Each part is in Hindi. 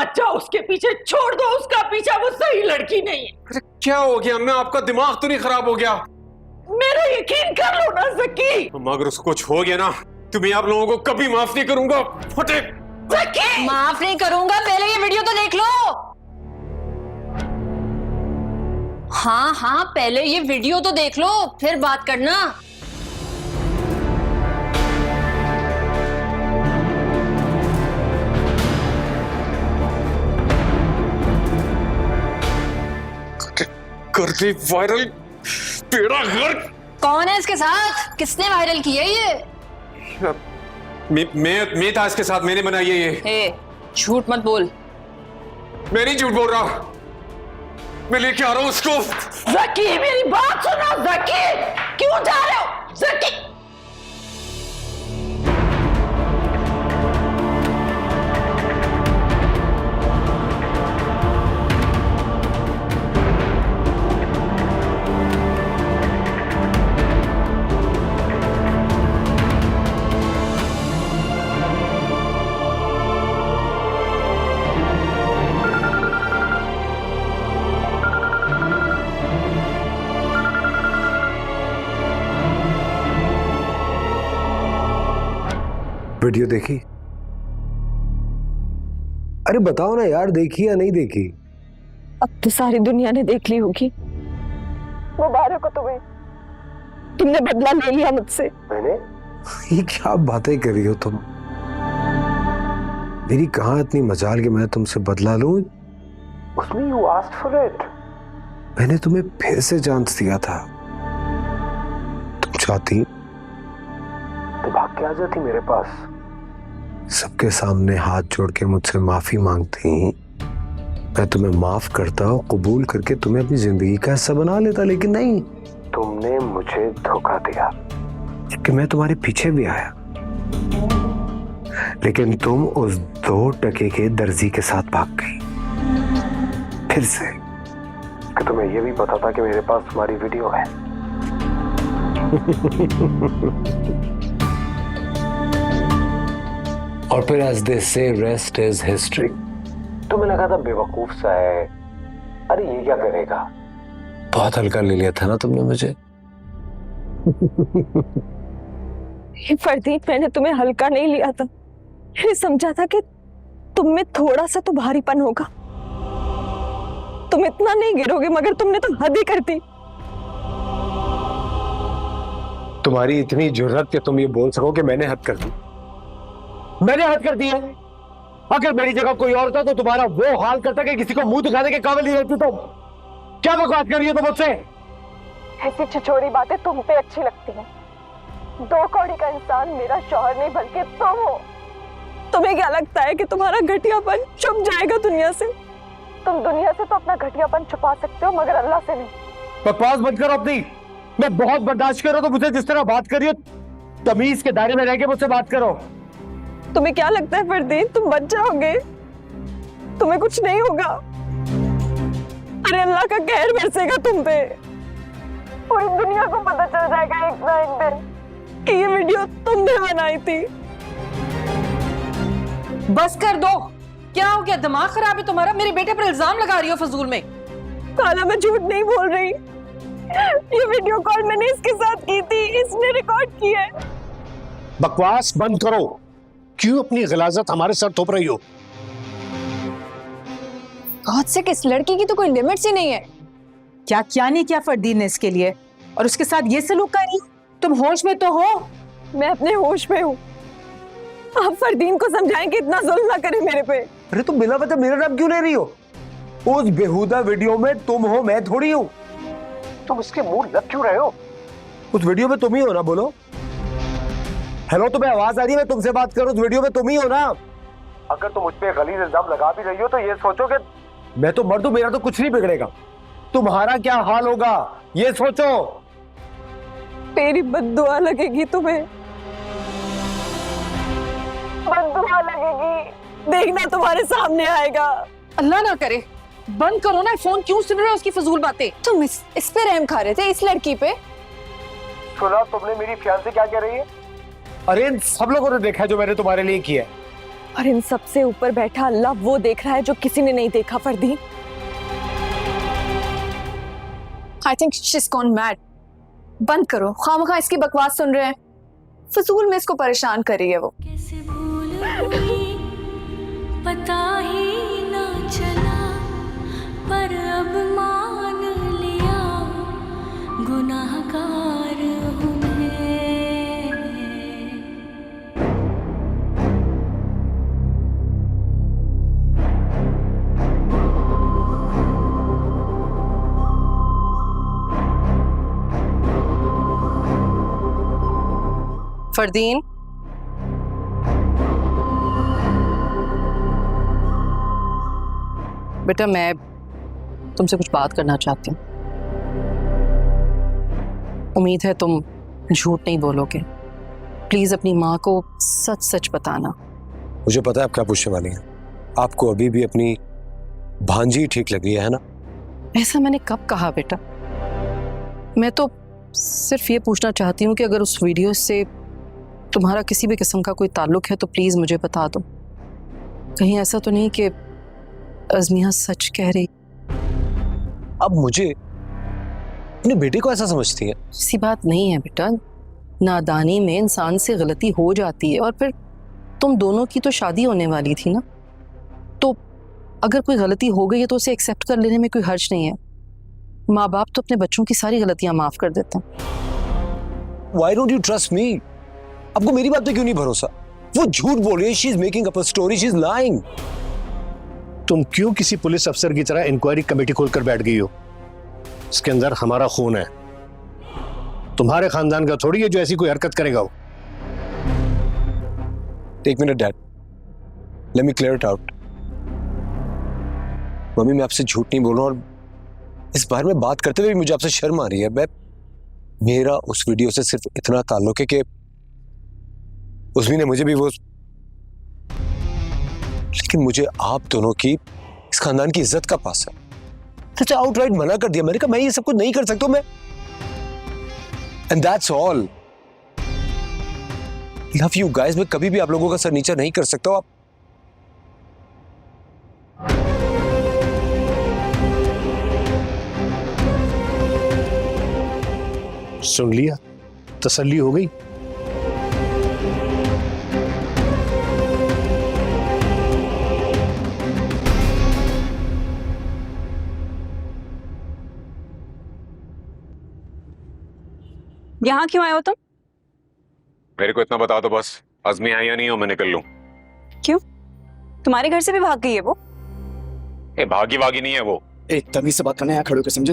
मत जाओ उसके पीछे, छोड़ दो उसका पीछा, वो सही लड़की नहीं है। अरे क्या हो गया अम्मा, आपका दिमाग तो नहीं खराब हो गया? मेरा यकीन कर लो ना ज़की। अम्मा अगर उसको कुछ हो गया ना, तुम्हें आप लोगों को कभी माफ नहीं करूंगा। फटे ज़की, माफ नहीं करूंगा, पहले ये वीडियो तो देख लो। हाँ हाँ, पहले ये वीडियो तो देख लो, फिर बात करना। कर दी वायरल, तेरा घर। कौन है इसके साथ? किसने वायरल किया ये? मैं था इसके साथ, मैंने बनाई है ये। हे, झूठ मत बोल। मैं नहीं झूठ बोल रहा, मैं लेके आ रहा हूँ उसको। ज़की मेरी बात सुनो, ज़की क्यों जा रहे हो? ज़की वीडियो देखी? अरे बताओ ना यार, देखी या नहीं देखी? अब तो सारी दुनिया ने देख ली होगी। मुबारक हो तुम्हें, तुमने बदला ले लिया मुझसे। मैंने? ये क्या बातें कर रही हो तुम? मेरी कहां इतनी मजाल कि मैं तुमसे बदला लूं? उसमें you asked for it। मैंने तुम्हें फिर से चांस दिया था, तुम चाहती तो भाग के आ जाती मेरे पास, सबके सामने हाथ जोड़ के मुझसे माफी मांगती, मैं तुम्हें माफ करता और कबूल करके तुम्हें अपनी जिंदगी का हिस्सा बना लेता। लेकिन नहीं, तुमने मुझे धोखा दिया कि मैं तुम्हारे पीछे भी आया, लेकिन तुम उस 2 टके के दर्जी के साथ भाग गई फिर से, कि तुम्हें यह भी पता था कि मेरे पास तुम्हारी वीडियो है। और फिर as they say rest is history। तुम्हें लगा था बेवकूफ सा है, अरे ये क्या करेगा, बहुत हल्का ले लिया था ना तुमने मुझे। ये फरदीन, मैंने तुम्हें हल्का नहीं लिया था, मैंने समझा था कि तुम में थोड़ा सा तो भारीपन होगा, तुम इतना नहीं गिरोगे, मगर तुमने तो हद ही कर दी। तुम्हारी इतनी जुर्रत कि तुम ये बोल सको कि मैंने हद कर दी? मैंने हद कर दी है? अगर मेरी जगह कोई और था तो तुम्हारा वो हाल करता कि किसी को मुंह दिखाने के काबिल नहीं रहती तुम। क्या बकवास कर रही हो तुम मुझसे? ऐसी छिछोरी बातें तुम पे अच्छी लगती हैं। 2 कौड़ी का इंसान मेरा शौहर नहीं बल्कि तुम हो। तुम्हें क्या लगता है कि तुम्हारा घटियापन छुप जाएगा दुनिया से? तुम दुनिया से तो अपना घटियापन छुपा सकते हो, मगर अल्लाह से नहीं। बकवास बंद करो अपनी। मैं बहुत बर्दाश्त करो तो मुझे जिस तरह बात कर रही हो, तमीज के दायरे में रह के मुझसे बात करो। तुम्हें क्या लगता है फरदीन, तुम बच जाओगे? तुम्हें कुछ नहीं होगा। अरे अल्लाह का कहर बरसेगा तुम पे, पूरी दुनिया को पता चल जाएगा एक ना एक दिन कि ये वीडियो तुमने बनाई थी। बस कर दो। क्या हो गया, दिमाग खराब है तुम्हारा? मेरे बेटे पर इल्जाम लगा रही हो फजूल में। खाला, मैं झूठ नहीं बोल रही, ये वीडियो कॉल मैंने इसके साथ की थी, इसने रिकॉर्ड की है। बकवास बंद करो। क्यों अपनी गलाजत हमारे सर थोप रही हो? बहुत से किस लड़की की तो कोई लिमिट ही नहीं है। क्या नहीं किया फरदीन ने इसके लिए, और उसके साथ ये सलूक कर रही हो? तुम होश में तो हो? मैं अपने होश में हूँ। आप फरदीन को समझाएं कि इतना जुल्म ना करे मेरे पे। अरे तुम बिना वजह मेरा नाम क्यों ले रही हो? उस बेहुदा वीडियो में तुम हो, मैं थोड़ी हूँ। तुम उसके मुंह लग क्यों रहे हो? उस वीडियो में तुम ही हो ना, बोलो। हेलो, तुम्हें आवाज आ रही है? मैं तुमसे बात करूं, उस वीडियो में तुम ही हो ना। अगर तुम मुझ पे गलीज इल्जाम लगा भी रही हो तो ये सोचो कि मैं तो मर दूं, मेरा तो कुछ नहीं बिगड़ेगा, तुम्हारा क्या हाल होगा ये सोचो। मेरी बद्दुआ लगेगी तुम्हें, बद्दुआ लगेगी, देखना तुम्हारे सामने आएगा। अल्लाह ना करे। बंद करो ना फोन, क्यों सुन रहे हो उसकी फजूल बातें? तुम इस पे रहम खा रहे थे, इस लड़की पे। सुना तुमने मेरी फियांसे क्या कह रही है? अरे इन सब लोगों ने देखा है जो मैंने तुम्हारे लिए किया है। और इन सबसे ऊपर बैठा अल्लाह वो देख रहा है जो किसी ने नहीं देखा Fardeen. I think she is gone mad. बंद करो, खामखा इसकी बकवास सुन रहे हैं, फजूल में इसको परेशान कर रही है वो। कैसे भूल गई, पता ही ना चला, पर अब मान लिया गुनाहगार हूँ मैं। फरदीन, बेटा मैं तुमसे कुछ बात करना चाहती हूँ। उम्मीद है तुम झूठ नहीं बोलोगे। प्लीज अपनी माँ को सच सच बताना। मुझे पता है आप क्या पूछने वाली हैं। आपको अभी भी अपनी भांजी ठीक लग रही है ना? ऐसा मैंने कब कहा बेटा? मैं तो सिर्फ ये पूछना चाहती हूँ कि अगर उस वीडियो से तुम्हारा किसी भी किस्म का कोई ताल्लुक है तो प्लीज मुझे बता दो। कहीं ऐसा तो नहीं कि अज़मिया सच कह रही? अब मुझे अपने बेटे को ऐसा समझती है? ऐसी बात नहीं है बेटा, नादानी में इंसान से गलती हो जाती है और फिर तुम दोनों की तो शादी होने वाली थी ना, तो अगर कोई गलती हो गई है तो उसे एक्सेप्ट कर लेने में कोई हर्ज नहीं है। माँ बाप तो अपने बच्चों की सारी गलतियां माफ कर देते हैं। Why don't you trust me? आपको मेरी बात पे क्यों नहीं भरोसा? वो झूठ बोल रही है। She is making up a story. She is lying. तुम क्यों किसी पुलिस अफसर की तरह इंक्वायरी कमेटी खोलकर बैठ गई हो? इसके अंदर हमारा खून है। तुम्हारे खानदान का थोड़ी है जो ऐसी कोई हरकत करेगा वो। एक minute dad, let me clear it out. Mummy मैं आपसे झूठ नहीं बोल रहा और इस बारे में बात करते हुए भी मुझे आपसे शर्म आ रही है। मेरा उस वीडियो से सिर्फ इतना ताल्लुक है कि उसमें ने मुझे भी वो, लेकिन मुझे आप दोनों की, इस खानदान की इज्जत का पास है। सच आउटराइट मना कर दिया। मैंने कहा मैं ये सब कुछ नहीं कर सकता मैं, and that's all. Love you guys. मैं कभी भी आप लोगों का सर नीचा नहीं कर सकता। आप सुन लिया? तसल्ली हो गई? यहाँ क्यों आए हो तुम? मेरे को इतना बता दो बस, अज़मी है या नहीं हो मैं निकल लूं। क्यों? तुम्हारे घर से भी भाग गई है वो? ए भागी वागी नहीं है वो। एक तमीज से बात करना यहाँ खड़े होकर समझे।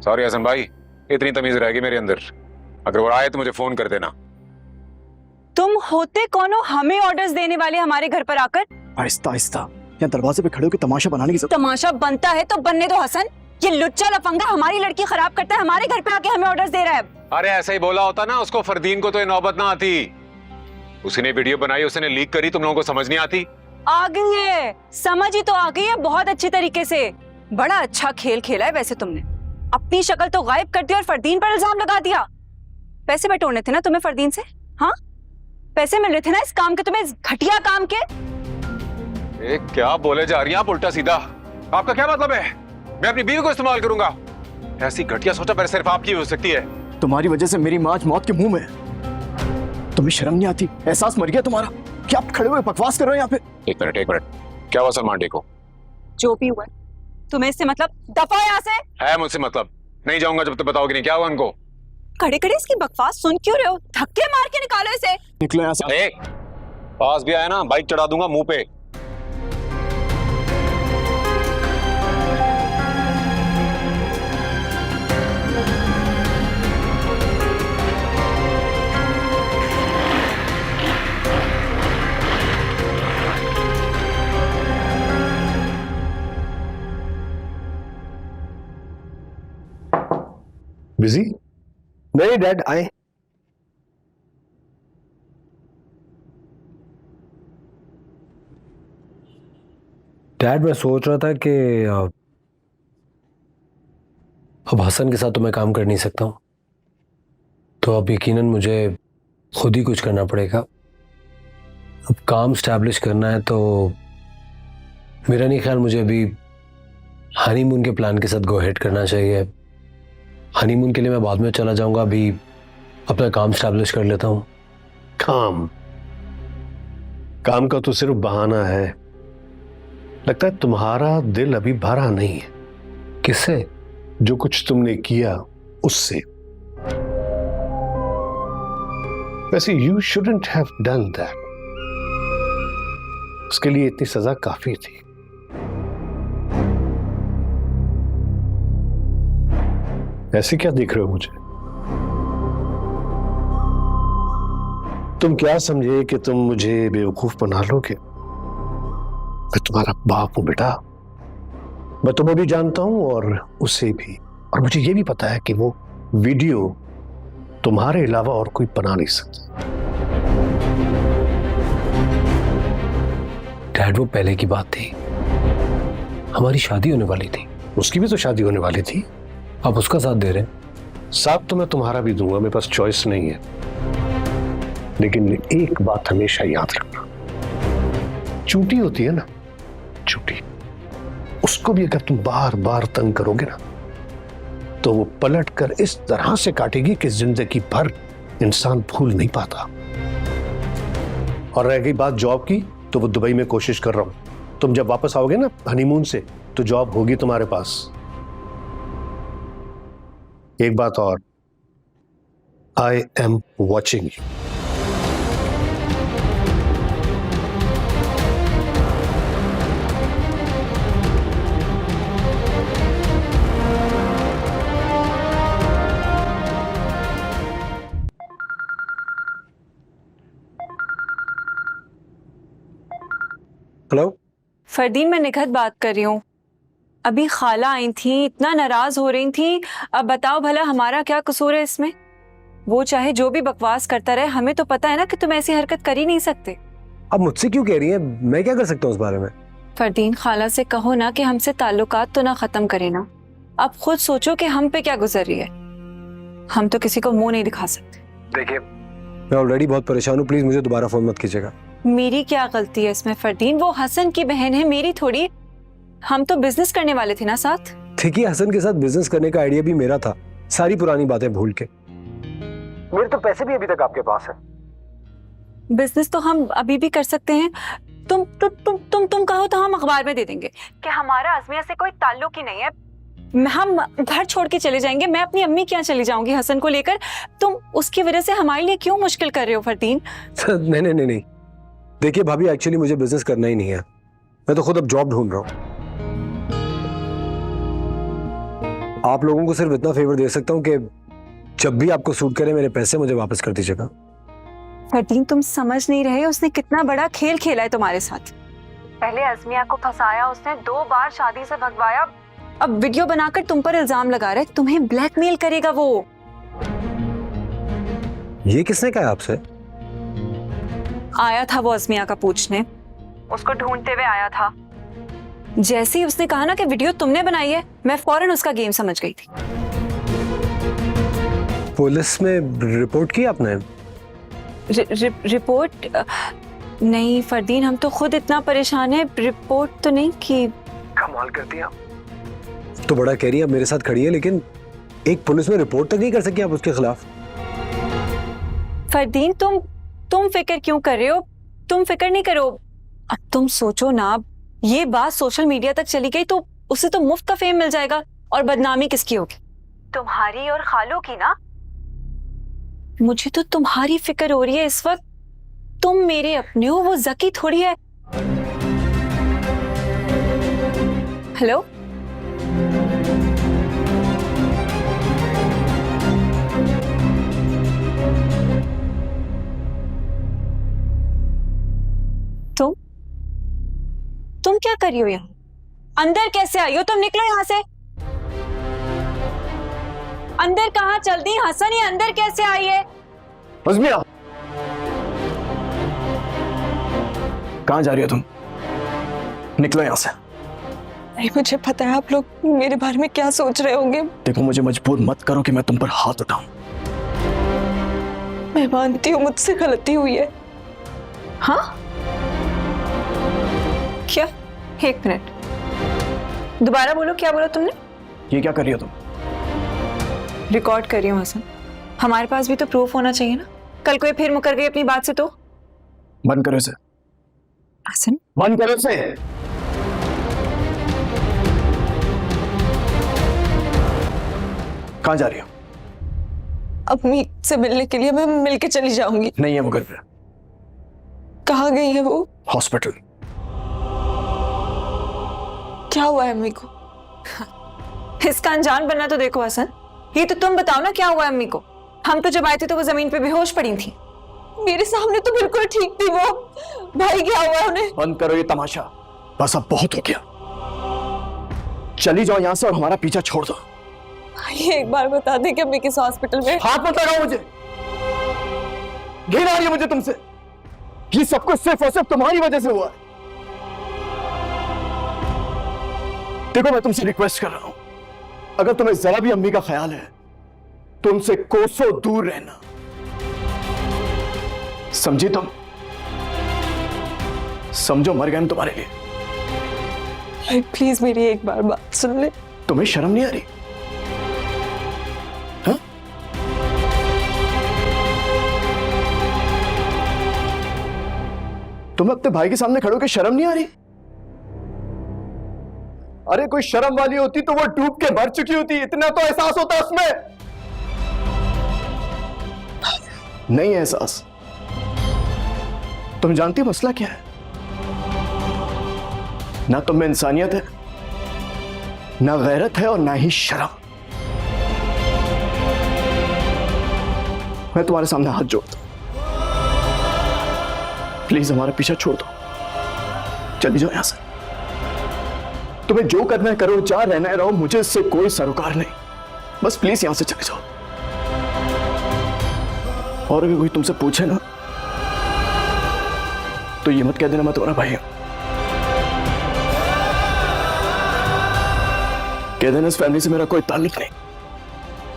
सॉरी हसन भाई, इतनी तमीज रहेगी मेरे अंदर। अगर वो आए तो मुझे फोन कर देना। तुम होते कौन हो हमें ऑर्डर्स देने वाले हमारे घर पर आकर? आहिस्ता आहिस्ता, यहाँ दरवाजे पे खड़े होकर तमाशा बनाने की तमाशा बनता है तो बनने दो हसन। ये लुच्चा लफंगा हमारी लड़की खराब करता है, हमारे घर पे आके हमें ऑर्डर्स दे रहा है। अरे ऐसा ही बोला होता ना उसको, फरदीन को तो ये नौबत ना आती। उसने वीडियो बनाई, उसने लीक करी, तुम लोगों को समझ नहीं आती? आ गई है, समझ ही तो आ गई है बहुत अच्छी तरीके से। बड़ा अच्छा खेल खेला है वैसे तुमने। अपनी शक्ल तो गायब कर दी और फरदीन पर इल्जाम लगा दिया। पैसे बटोरने थे ना तुम्हें फरदीन से? हाँ, पैसे मिल रहे थे ना इस काम के तुम्हें, इस घटिया काम के। क्या बोले जा रही हैं आप उल्टा सीधा? आपका क्या मतलब है? मैं अपनी बीवी को इस्तेमाल करूंगा? ऐसी घटिया सोचा पर सिर्फ आपकी हो सकती है। तुम्हारी वजह से मेरी माँ आज मौत के मुंह में है। तुम्हें शर्म नहीं आती? एहसास मर गया तुम्हारा? क्या आप खड़े हुए बकवास कर रहे हो यहाँ पे? एक मिनट क्या हुआ सलमान डे को? जो भी हुआ तुम्हें इससे मतलब, दफा यहाँ से। है मुझसे मतलब, नहीं जाऊंगा जब तक बताओगे नहीं। क्या हुआ उनको? खड़े खड़े इसकी बकवास सुन क्यों रहे हो? धक्के मार के निकालो इसे। निकलो यहाँ से। पास भी आया ना बाइक चढ़ा दूंगा मुंह पे। बिजी? नहीं डैड, आए। डैड मैं सोच रहा था कि अब हसन के साथ तो मैं काम कर नहीं सकता हूं, तो अब यकीनन मुझे खुद ही कुछ करना पड़ेगा। अब काम स्टैब्लिश करना है तो मेरा नहीं ख्याल मुझे अभी हनीमून के प्लान के साथ गो अहेड करना चाहिए। हनीमून के लिए मैं बाद में चला जाऊंगा, अभी अपना काम स्टैब्लिश कर लेता हूँ। काम का तो सिर्फ बहाना है। लगता है तुम्हारा दिल अभी भरा नहीं है। किससे? जो कुछ तुमने किया उससे। वैसे you shouldn't have done that. उसके लिए इतनी सजा काफी थी। ऐसे क्या देख रहे हो मुझे? तुम क्या समझे कि तुम मुझे बेवकूफ बना लोगे? मैं तुम्हारा बाप हूं बेटा। मैं तुम्हें भी जानता हूं और उसे भी। और मुझे यह भी पता है कि वो वीडियो तुम्हारे अलावा और कोई बना नहीं सकता। डैड, वो पहले की बात थी। हमारी शादी होने वाली थी। उसकी भी तो शादी होने वाली थी। आप उसका साथ दे रहे हैं? साथ तो मैं तुम्हारा भी दूंगा, मेरे पास चॉइस नहीं है। लेकिन एक बात हमेशा याद रखना, चूटी होती है ना, चूटी, उसको भी अगर तुम बार बार तंग करोगे ना तो वो पलट कर इस तरह से काटेगी कि जिंदगी भर इंसान भूल नहीं पाता। और रह गई बात जॉब की, तो वो दुबई में कोशिश कर रहा हूं। तुम जब वापस आओगे ना हनीमून से तो जॉब होगी तुम्हारे पास। एक बात और, I am watching you. Hello Fardeen, मैं निखत बात कर रही हूँ। अभी खाला आई थी, इतना नाराज हो रही थी। अब बताओ भला हमारा क्या कसूर है इसमें? वो चाहे जो भी बकवास करता रहे, हमें तो पता है ना कि तुम ऐसी हरकत कर ही नहीं सकते। अब मुझसे क्यों कह रही हैं? मैं क्या कर सकता हूँ उस बारे में? फरदीन, खाला से कहो ना कि हमसे ताल्लुकात तो ना खत्म करे ना। अब खुद सोचो कि हम पे क्या गुजर रही है। हम तो किसी को मुंह नहीं दिखा सकते। देखिए, मैं ऑलरेडी बहुत परेशान हूँ। प्लीज मुझे दोबारा फोन मत कीजिएगा। मेरी क्या गलती है इसमें फरदीन? वो हसन की बहन है, मेरी थोड़ी। हम तो बिजनेस करने वाले थे ना साथ। देखिए, हसन के साथ बिजनेस करने का आइडिया भी मेरा था, सारी पुरानी बातें भूल के। मेरे तो पैसे भी अभी तक आपके पास है। बिजनेस तो हम अभी भी कर सकते हैं। तुम कहो तो हम अखबार में दे देंगे कि हमारा अजमिया से कोई ताल्लुक ही नहीं है। हम घर छोड़ के चले जाएंगे। मैं अपनी अम्मी क्या चली जाऊंगी हसन को लेकर। तुम उसकी वजह से हमारे लिए क्यों मुश्किल कर रहे हो फरदीन? नहीं। देखिए भाभी, एक्चुअली मुझे बिजनेस करना ही नहीं है। मैं तो खुद अब जॉब ढूंढ रहा हूँ। आप लोगों को सिर्फ इतना फेवर दे सकता हूँ कि जब भी आपको सूट करे मेरे पैसे मुझे वापस कर दीजिएगा। फरदीन, तुम समझ नहीं रहे। उसने कितना बड़ा खेल खेला है तुम्हारे साथ। पहले अजमिया को फंसाया उसने, 2 बार शादी से भगवाया। अब वीडियो बनाकर तुम पर इल्जाम लगा रहे। तुम्हें ब्लैकमेल करेगा वो। ये किसने कहा आपसे? आया था वो अजमिया का पूछने, उसको ढूंढते हुए आया था। जैसे ही उसने कहा ना कि वीडियो तुमने बनाई है, मैं फौरन उसका गेम समझ गई थी। पुलिस में रिपोर्ट की आपने? रिपोर्ट नहीं फरदीन, हम तो खुद इतना परेशान है। रिपोर्ट तो नहीं की। कमाल करती हैं आप। तो बड़ा कह रही है, मेरे साथ खड़ी है, लेकिन एक पुलिस में रिपोर्ट तक नहीं कर सकी आप उसके खिलाफ। फरदीन, तुम फिक्र क्यों कर रहे हो? तुम फिक्र नहीं करो। अब तुम सोचो ना, ये बात सोशल मीडिया तक चली गई तो उसे तो मुफ्त का फेम मिल जाएगा। और बदनामी किसकी होगी? तुम्हारी और खालों की ना। मुझे तो तुम्हारी फिक्र हो रही है इस वक्त। तुम मेरे अपने हो, वो जकी थोड़ी है। हेलो, तुम क्या कर रही हो यहाँ? अंदर कैसे आई हो तुम? निकलो यहाँ से। अंदर कहाँ चल दी हसन? ये अंदर कैसे आई है? अज़मिया, कहाँ जा रही हो तुम? निकलो यहाँ से। अरे मुझे पता है आप लोग मेरे बारे में क्या सोच रहे होंगे। देखो, मुझे मजबूर मत करो कि मैं तुम पर हाथ उठाऊं। मैं मानती हूँ मुझसे गलती हुई है। हाँ, क्या? एक मिनट, दोबारा बोलो, क्या बोला तुमने? ये क्या कर रही हो तुम? रिकॉर्ड कर रही हूँ हसन। हमारे पास भी तो प्रूफ होना चाहिए ना। कल कोई फिर मुकर गई अपनी बात से तो? बंद करो इसे, हसन बंद करो इसे। कहाँ जा रही हो? अम्मी से मिलने के लिए मैं मिलके चली जाऊंगी। नहीं है वो घर पे। कहाँ गई है वो? हॉस्पिटल। क्या हुआ है अम्मी को? इसका अनजान बनना तो देखो हसन। ये तो तुम बताओ ना क्या हुआ है अम्मी को। हम तो जब आए थे तो वो जमीन पे बेहोश पड़ी थी। मेरे सामने तो बिल्कुल ठीक थी वो। भाई क्या हुआ उन्हें? बंद करो ये तमाशा, बस अब बहुत हो गया। चली जाओ यहाँ से और हमारा पीछा छोड़ दो। भाई एक बार बता दे कि अम्मी किस हॉस्पिटल में? हाथ मत लगाओ मुझे, घिन आ रही है मुझे तुमसे। ये सब कुछ सिर्फ और सिर्फ तुम्हारी वजह से हुआ है। देखो मैं तुमसे रिक्वेस्ट कर रहा हूं, अगर तुम्हें जरा भी अम्मी का ख्याल है तो उनसे कोसों दूर रहना, समझी तुम? समझो, मर गए तुम्हारे लिए। भाई प्लीज मेरी एक बार बात सुन ले। तुम्हें शर्म नहीं आ रही? हाँ? तुम्हें अपने भाई के सामने खड़े होकर शर्म नहीं आ रही? अरे कोई शर्म वाली होती तो वो डूब के मर चुकी होती, इतना तो एहसास होता उसमें। नहीं है एहसास। तुम जानती हो मसला क्या है? ना तुम में इंसानियत है, ना गैरत है और ना ही शर्म। मैं तुम्हारे सामने हाथ जोड़ता हूं, प्लीज हमारा पीछा छोड़ दो, चली जाओ यहां से। तुम्हें जो करना है करो, जहां रहना है रहो, मुझे इससे कोई सरोकार नहीं। बस प्लीज यहां से चले जाओ। और अगर कोई तुमसे पूछे ना तो ये मत कह देना मैं तुम्हारा भाई हूं। कह देना इस फैमिली से मेरा कोई ताल्लुक नहीं।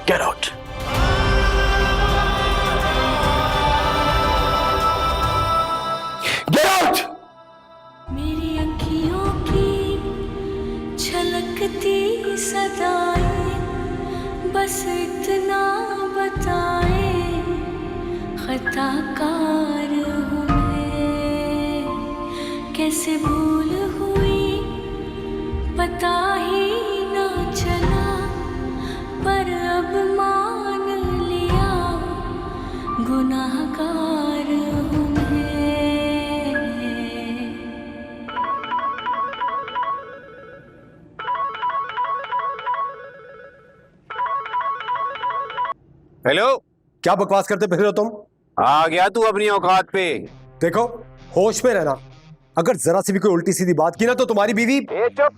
Get out. Get out. मेरी अखियों की छलकती सदाएं बस इतना बताए, खताकार हूँ मैं, कैसे भूल हुई पता ही ना चला, पर अब मान लिया गुनाहगार हूँ मैं। हेलो, क्या बकवास करते फिर हो तुम? आ गया तू अपनी औकात पे। देखो, होश में रहना। अगर जरा सी भी कोई उल्टी सीधी बात की ना तो तुम्हारी बीवी। चुप,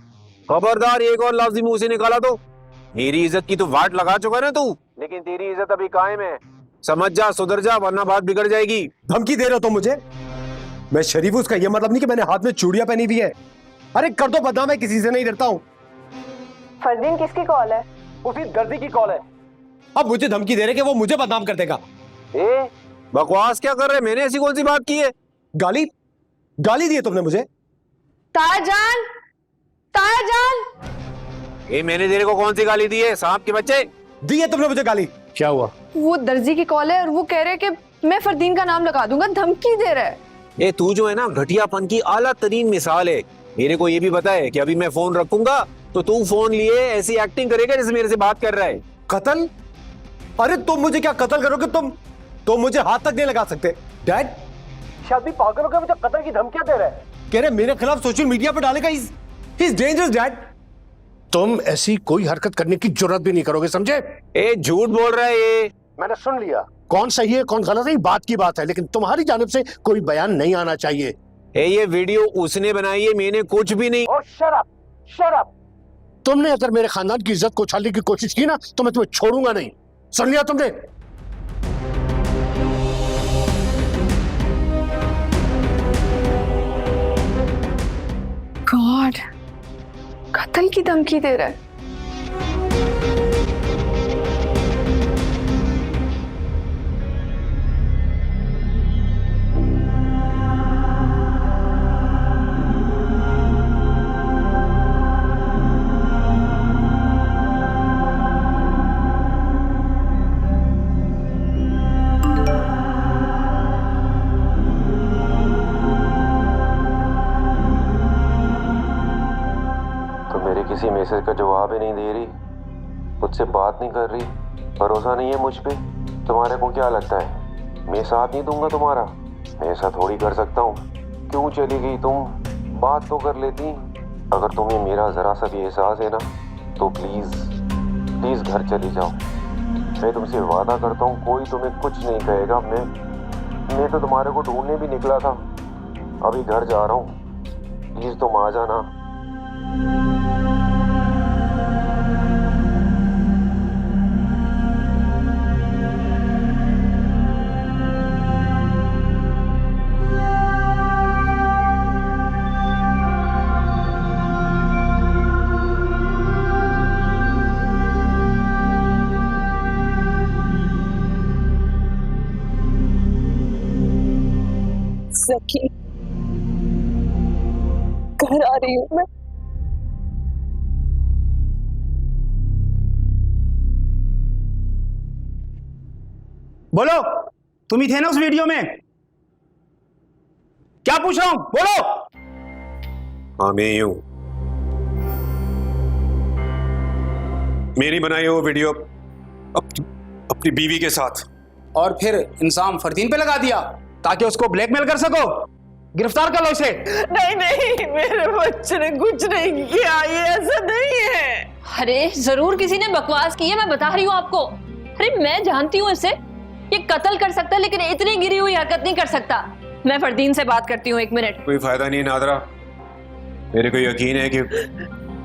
खबरदार एक और लफ्ज मुंह से निकाला तो मेरी इज्जत की तो वाट लगा चुका ना तू, लेकिन तेरी इज्जत अभी कायम है। समझ जा, सुधर जा, वरना बात बिगड़ जाएगी। धमकी दे रहे हो तुम मुझे? मैं शरीफ हूं, उसका ये मतलब नहीं कि मैंने हाथ में चूड़ियां पहनी हुई है। अरे कर दो बदनाम, मैं किसी से नहीं डरता हूं। फरदीन किसकी कॉल है? उसी दर्दी की कॉल है। अब मुझे धमकी दे रहे कि वो मुझे बदनाम कर देगा। बकवास क्या कर रहे? मैंने ऐसी कौन सी बात की है? गाली गाली दी है तुमने मुझे। तायाजान, तायाजान, मैंने तेरे को कौन सी गाली दी है? सांप के बच्चे, दी है तुमने मुझे गाली। क्या हुआ? वो दर्जी की कॉल है और वो कह रहे हैं कि मैं फरदीन का नाम लगा दूंगा, धमकी दे रहा है। तू जो है ना, घटियापन की आला तरीन मिसाल है। मेरे को ये भी पता है कि अभी मैं फोन रखूंगा तो तू फोन लिए ऐसी एक्टिंग करेगा जैसे मेरे से बात कर रहा है। कत्ल? अरे तुम मुझे क्या कत्ल करोगे? तुम मुझे हाथ तक नहीं लगा सकते। डैड शादी पागल होकर मुझे कत्ल की धमकियां दे रहे हैं। कह रहे मेरे खिलाफ सोशल मीडिया पर डालेगा। He's dangerous, dad. तुम ऐसी कोई हरकत करने की जरूरत भी नहीं करोगे, समझे? झूठ बोल रहा है ये। मैंने सुन लिया। कौन सही है कौन गलत है बात की बात है, लेकिन तुम्हारी जानिब से कोई बयान नहीं आना चाहिए। ये वीडियो उसने बनाई है, मैंने कुछ भी नहीं। Shut up, shut up. तुमने अगर मेरे खानदान की इज्जत को उछालने की कोशिश की ना तो मैं तुम्हें छोड़ूंगा नहीं। सुन लिया तुमने? गॉड, कत्ल की धमकी दे रहा है। मैसेज का जवाब ही नहीं दे रही, मुझसे बात नहीं कर रही, भरोसा नहीं है मुझ पे। तुम्हारे को क्या लगता है मैं साथ नहीं दूंगा तुम्हारा? मैं ऐसा थोड़ी कर सकता हूँ। क्यों चली गई तुम? बात तो कर लेती। अगर तुम्हें मेरा जरा सा भी एहसास है ना तो प्लीज प्लीज घर चली जाओ। मैं तुमसे वादा करता हूँ कोई तुम्हें कुछ नहीं कहेगा। मैं तो तुम्हारे को ढूंढने भी निकला था, अभी घर जा रहा हूँ, प्लीज तुम आ जाना। सखी, घर आ रही हूँ मैं। बोलो, तुम ही थे ना उस वीडियो में? क्या पूछ रहा हूं, बोलो। हाँ मैं ही हूं। मेरी बनाई वो वीडियो अपनी बीवी के साथ। और फिर इंसान फरदीन पे लगा दिया ताकि उसको ब्लैकमेल कर सको। गिरफ्तार कर लो इसे। नहीं नहीं, मेरे बच्चे ने कुछ नहीं किया, ये ऐसा नहीं है। अरे जरूर किसी ने बकवास की है, मैं बता रही हूँ आपको। अरे मैं जानती हूँ इसे, ये कत्ल कर सकता है लेकिन इतनी गिरी हुई हरकत नहीं कर सकता। मैं फरदीन से बात करती हूँ, 1 मिनट। कोई फायदा नहीं नादरा, मेरे को यकीन है कि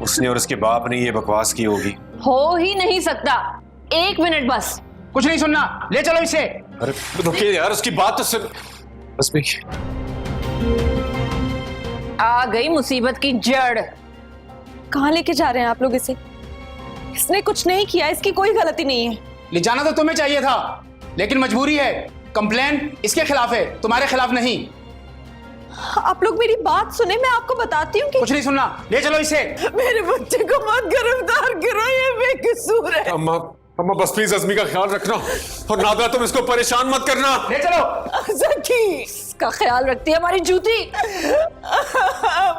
उसने और उसके बाप ने ये बकवास की होगी। हो ही नहीं सकता, 1 मिनट बस। कुछ नहीं सुनना, ले चलो इसे। अरे रुकिए यार, उसकी बात तो सुन। बस भी आ गई मुसीबत की जड़। कहाँ लेके जा रहे हैं आप लोग इसे? इसने कुछ नहीं किया, इसकी कोई गलती नहीं है। ले जाना तो तुम्हें चाहिए था, लेकिन मजबूरी है। कंप्लेन इसके खिलाफ है, तुम्हारे खिलाफ नहीं। आप लोग मेरी बात सुने, मैं आपको बताती हूँ कि कुछ नहीं सुनना, ले चलो इसे। मेरे बच्चे को मत गिरफ्तार करो, ये बेकसूर है। अम्मा बस प्लीज अज़मी का ख्याल रखना, और नादरा तुम इसको परेशान मत करना। ले चलो। सखी, इसका ख्याल रखती है हमारी जूती।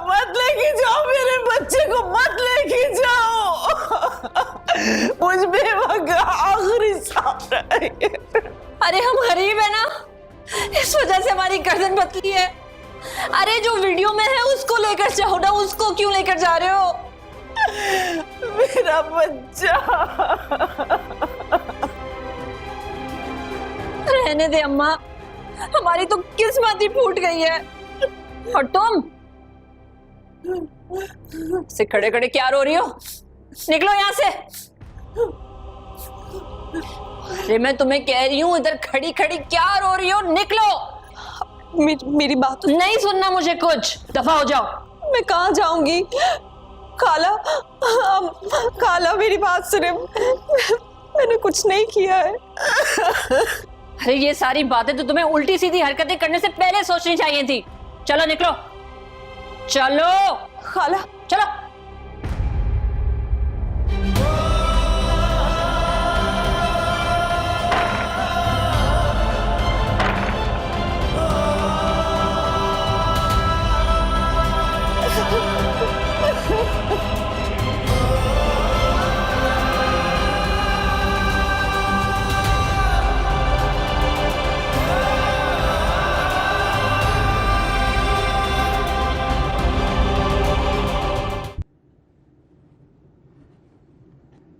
मत लेके जाओ मेरे बच्चे को, मत लेके जाओ। मुझ बेवा का आखिरी सहारा है। अरे हम गरीब है ना, इस वजह से हमारी गर्दन पतली है। अरे जो वीडियो में है उसको लेकर जाओ ना, उसको क्यों लेकर जा रहे हो? मेरा बच्चा। रहने दे अम्मा, हमारी तो किस्मत ही फूट गई है। और तुम से खड़े खड़े क्या रो रही हो? निकलो यहाँ से। अरे मैं तुम्हें कह रही हूँ, इधर खड़ी खड़ी क्या रो रही हो? निकलो। मेरी बात नहीं सुनना मुझे कुछ, दफा हो जाओ। मैं कहाँ जाऊंगी? खाला, खाला मेरी बात सुने, मैंने कुछ नहीं किया है। अरे ये सारी बातें तो तुम्हें उल्टी सीधी हरकतें करने से पहले सोचनी चाहिए थी। चलो निकलो, चलो। खाला चलो।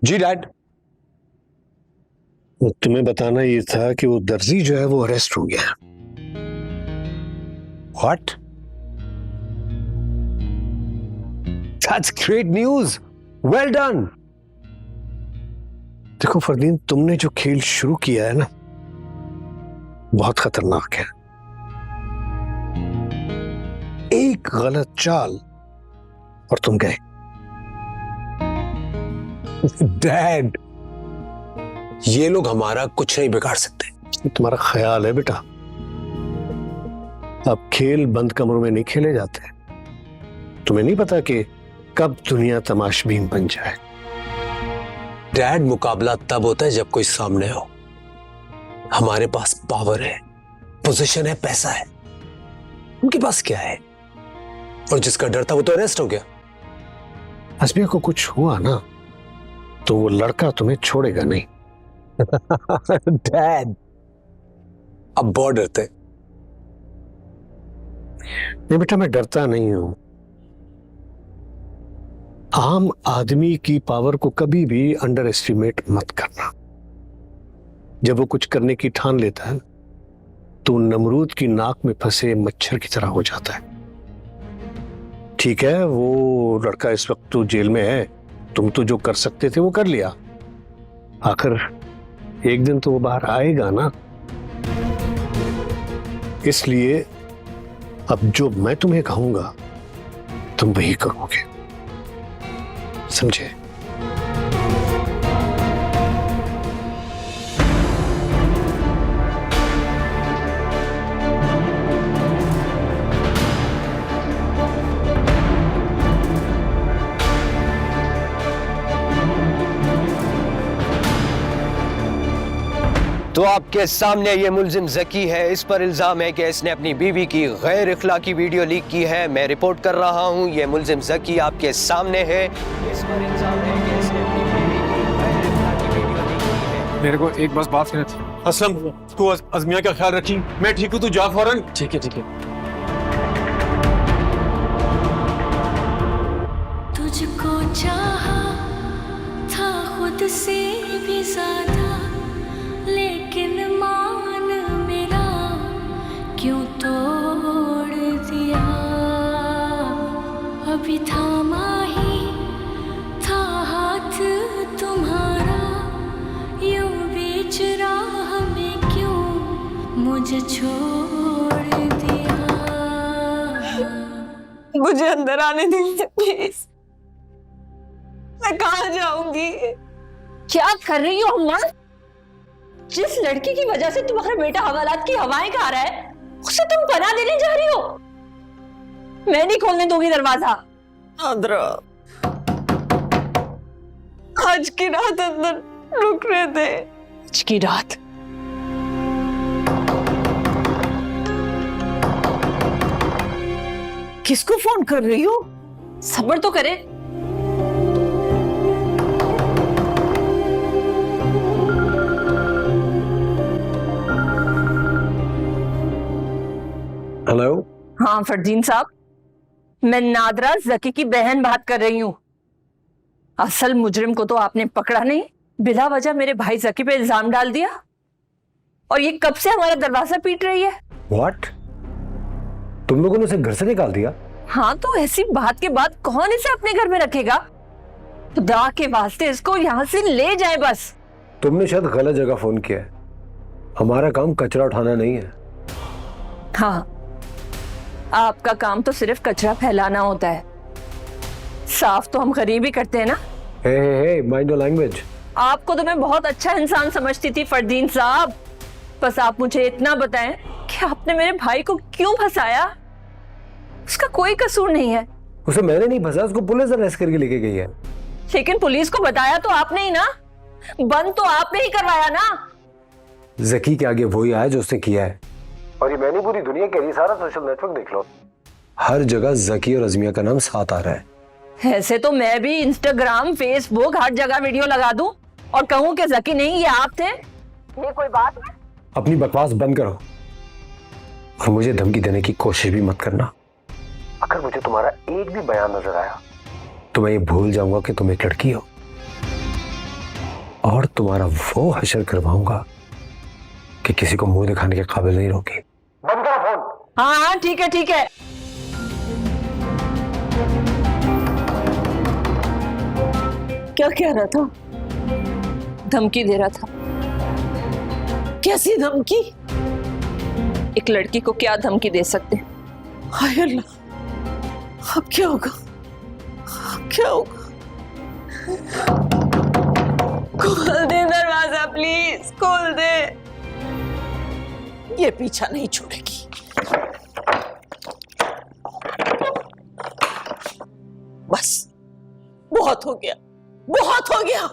जी डैड, तुम्हें बताना ये था कि वो दर्जी जो है वो अरेस्ट हो गया। What? That's great news, well done. देखो फरदीन, तुमने जो खेल शुरू किया है ना, बहुत खतरनाक है। एक गलत चाल और तुम गए। डैड, ये लोग हमारा कुछ नहीं बिगाड़ सकते। तुम्हारा ख्याल है बेटा, अब खेल बंद कमरों में नहीं खेले जाते। तुम्हें नहीं पता कि कब दुनिया तमाशबीन बन जाए। डैड, मुकाबला तब होता है जब कोई सामने हो। हमारे पास पावर है, पोजीशन है, पैसा है। उनके पास क्या है? और जिसका डर था वो तो अरेस्ट हो गया। अज़मिया को कुछ हुआ ना तो वो लड़का तुम्हें छोड़ेगा नहीं। डैड, अब बहुत डरते। नहीं बेटा, मैं डरता नहीं हूं। आम आदमी की पावर को कभी भी अंडर एस्टिमेट मत करना। जब वो कुछ करने की ठान लेता है तो नमरूद की नाक में फंसे मच्छर की तरह हो जाता है। ठीक है, वो लड़का इस वक्त तो जेल में है, तुम तो जो कर सकते थे वो कर लिया। आखिर एक दिन तो वो बाहर आएगा ना। इसलिए अब जो मैं तुम्हें कहूंगा तुम वही करोगे, समझे? तो आपके सामने ये मुल्जिम ज़की है। इस पर इल्ज़ाम है कि इसने अपनी बीवी की गैर इखलाकी वीडियो लीक की है। मैं रिपोर्ट कर रहा हूँ, ये मुल्जिम ज़की आपके सामने है। इस पर इल्ज़ाम है कि इसने अपनी बीवी की गैर इखलाकी वीडियो लीक की है। मेरे को एक बस बात करनी थी। असलम, तू अज़मिया का ख्याल रखी। मैं ठीक हूँ, तू जा फौरन। ठीक है, ठीक है। तुझको चाहा था खुद से भी ज्यादा, लेकिन मान मेरा क्यों तोड़ दिया। अभी थामा ही था हाथ तुम्हारा, यूं बीच राह में क्यों मुझे छोड़ दिया। मुझे अंदर आने दीजिए प्लीज। मैं कहाँ जाऊंगी? क्या कर रही हो अम्मा? जिस लड़की की वजह से तुम्हारा बेटा हवालात की हवाएं खा रहा है, उसे तुम पनाह देने जा रही हो? मैं नहीं खोलने दूंगी दरवाजा। आद्रा, आज की रात अंदर रुक रहे थे। आज की रात? किसको फोन कर रही हो? सब्र तो करे। हेलो। हाँ फरदीन साहब, मैं नादरा ज़की की बहन बात कर रही हूँ। असल मुजरिम को तो आपने पकड़ा नहीं, बिला वजह मेरे भाई ज़की पे इल्जाम डाल दिया और ये कब से हमारा दरवाजा पीट रही है। व्हाट? तुम लोगों ने उसे घर से निकाल दिया? हाँ, तो ऐसी बात के बाद कौन इसे अपने घर में रखेगा? खुदा के वास्ते इसको यहाँ से ले जाए बस। तुमने शायद गलत जगह फोन किया है। हमारा काम कचरा उठाना नहीं है। हाँ, आपका काम तो सिर्फ कचरा फैलाना होता है, साफ तो हम गरीब ही करते हैं ना। हे माइंड योर लैंग्वेज। आपको तो मैं बहुत अच्छा इंसान समझती थी फरदीन साहब, बस आप मुझे इतना बताएं कि आपने मेरे भाई को क्यों फंसाया? उसका कोई कसूर नहीं है। उसे मैंने नहीं फंसाया, उसको पुलिस अरेस्ट करके लेके गई है। लेकिन पुलिस को बताया तो आपने ही ना, बंद तो आपने ही करवाया ना। ज़की के आगे वही आया जो उसने किया है। और ये मैंने पूरी दुनिया के लिए सारा सोशल नेटवर्क देख लो, हर जगह ज़की और अज़मिया का नाम साथ आ रहा है। ऐसे तो मैं भी इंस्टाग्राम, फेसबुक हर जगह वीडियो लगा दूं और कहूं कि ज़की नहीं ये आप थे, ये कोई बात है? अपनी बकवास बंद करो और मुझे धमकी देने की कोशिश भी मत करना। अगर मुझे तुम्हारा एक भी बयान नजर आया तो मैं ये भूल जाऊंगा कि तुम एक लड़की हो और तुम्हारा वो हशर करवाऊंगा कि किसी को मुंह दिखाने के काबिल नहीं रहोगी। बंद करो फोन। हाँ ठीक है, ठीक है। क्या कह रहा था? धमकी दे रहा था। कैसी धमकी? एक लड़की को क्या धमकी दे सकते? हाय अल्लाह, अब क्या होगा? अब क्या होगा? खोल दे दरवाजा प्लीज, खोल दे। ये पीछा नहीं छोड़ेगी। बस बहुत हो गया, बहुत हो गया।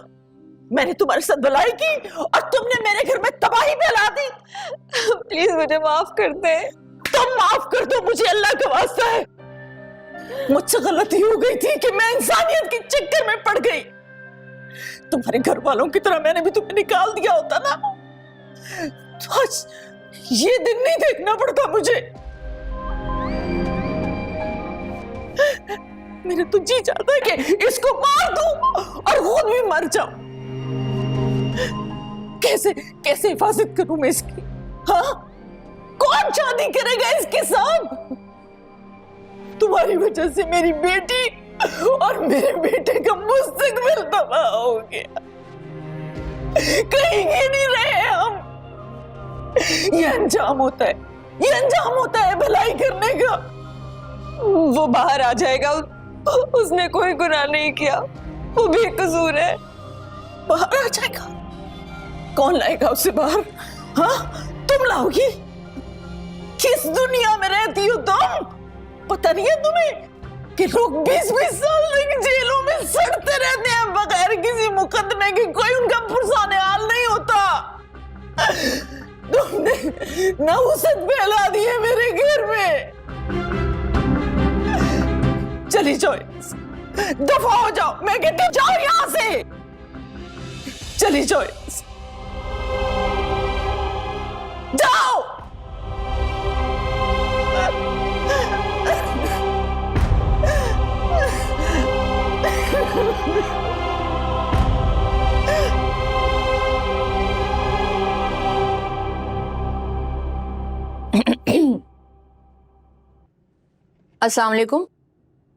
मैंने तुम्हारे साथ भलाई की और तुमने मेरे घर में तबाही फैला दी। प्लीज मुझे माफ कर दे। तुम माफ कर दो मुझे, अल्लाह का वास्ता है। मुझसे गलती हो गई थी कि मैं इंसानियत के चक्कर में पड़ गई। तुम्हारे घर वालों की तरह मैंने भी तुम्हें निकाल दिया होता ना, तो आज ये दिन नहीं देखना पड़ता मुझे। मेरे तो जी चाहता है कि इसको मार दूं और खुद भी मर जाऊं। कैसे कैसे हिफाजत करूं मैं इसकी? हाँ, कौन शादी करेगा इसके साथ? तुम्हारी वजह से मेरी बेटी और मेरे बेटे का मुस्तकबिल तबाह हो गया। कहीं के नहीं रहे हम। ये अंजाम होता है, ये अंजाम होता है भलाई करने का। वो बाहर आ जाएगा, उसने कोई गुनाह नहीं किया, वो बेकसूर है। बाहर आ जाएगा? कौन लाएगा उसे बाहर? हाँ, तुम लाओगी? किस दुनिया में रहती हो तुम? पता नहीं है तुम्हें कि लोग 20-20 साल तक जेलों में सड़ते रहते हैं बगैर किसी मुकदमे के, कोई उनका पुरसाने हाल नहीं होता। तुमने नहुसत फैला दी है मेरे घर में। चली जाओ, दफा हो जाओ, मैं कहती हूँ जाओ यहां से, चली जाओ, जाओ। अस्सलाम वालेकुम,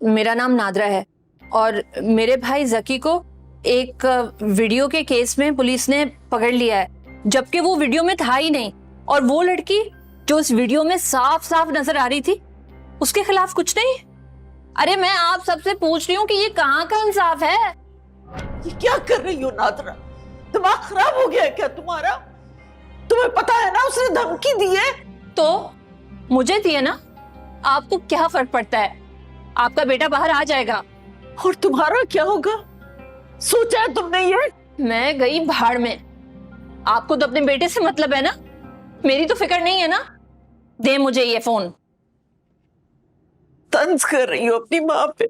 मेरा नाम नादरा है और मेरे भाई जकी को एक वीडियो के केस में पुलिस ने पकड़ लिया है, जबकि वो वीडियो में था ही नहीं। और वो लड़की जो उस वीडियो में साफ साफ नजर आ रही थी, उसके खिलाफ कुछ नहीं। अरे मैं आप सबसे पूछ रही हूँ कि ये कहाँ का इंसाफ है? ये क्या कर रही हो नादरा? दिमाग खराब हो गया है क्या तुम्हारा? तुम्हें पता है ना उसने धमकी दी है। तो मुझे दिए ना, आपको क्या फर्क पड़ता है? आपका बेटा बाहर आ जाएगा। और तुम्हारा क्या होगा? सोचा है तुमने ये? मैं गई भाड़ में। आपको तो अपने बेटे से मतलब है ना, मेरी तो फिक्र नहीं है ना। दे मुझे ये फोन। तंज कर रही हो अपनी माँ पे?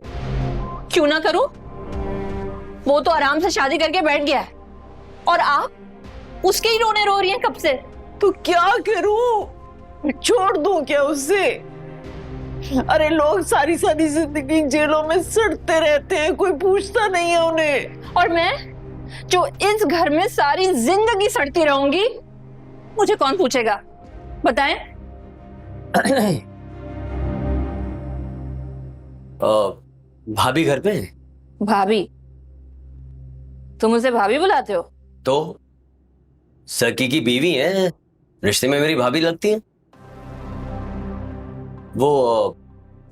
क्यों ना करूं? वो तो आराम से शादी करके बैठ गया है और आप उसके ही रोने रो रही हैं कब से। तो क्या करूं? छोड़ दूं क्या उसे? अरे लोग सारी सारी जिंदगी जेलों में सड़ते रहते हैं, कोई पूछता नहीं है उन्हें। और मैं जो इस घर में सारी जिंदगी सड़ती रहूंगी, मुझे कौन पूछेगा? बताएं। भाभी घर पे? भाभी? तुम उसे भाभी बुलाते हो? तो सकी की बीवी है, रिश्ते में मेरी भाभी लगती है। वो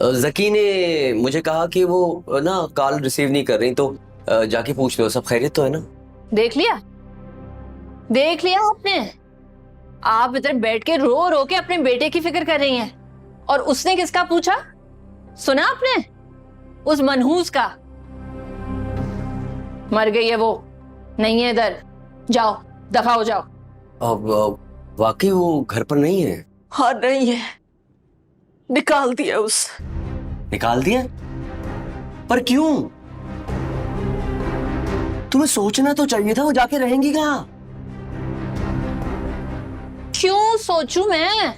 जकी ने मुझे कहा कि वो ना कॉल रिसीव नहीं कर रही, तो जाके पूछ लो सब खैरियत तो है ना। देख लिया, देख लिया आपने। आप इधर बैठ के रो रो के अपने बेटे की फिक्र कर रही हैं और उसने किसका पूछा? सुना आपने? उस मनहूस का। मर गई है वो, नहीं है इधर। जाओ, दफा हो जाओ। अब वाकई वो घर पर नहीं है? हाँ नहीं है, निकाल दिया उसे। निकाल दिया? पर क्यों? तुम्हें सोचना तो चाहिए था वो जाके रहेंगी कहाँ। क्यों सोचूं मैं?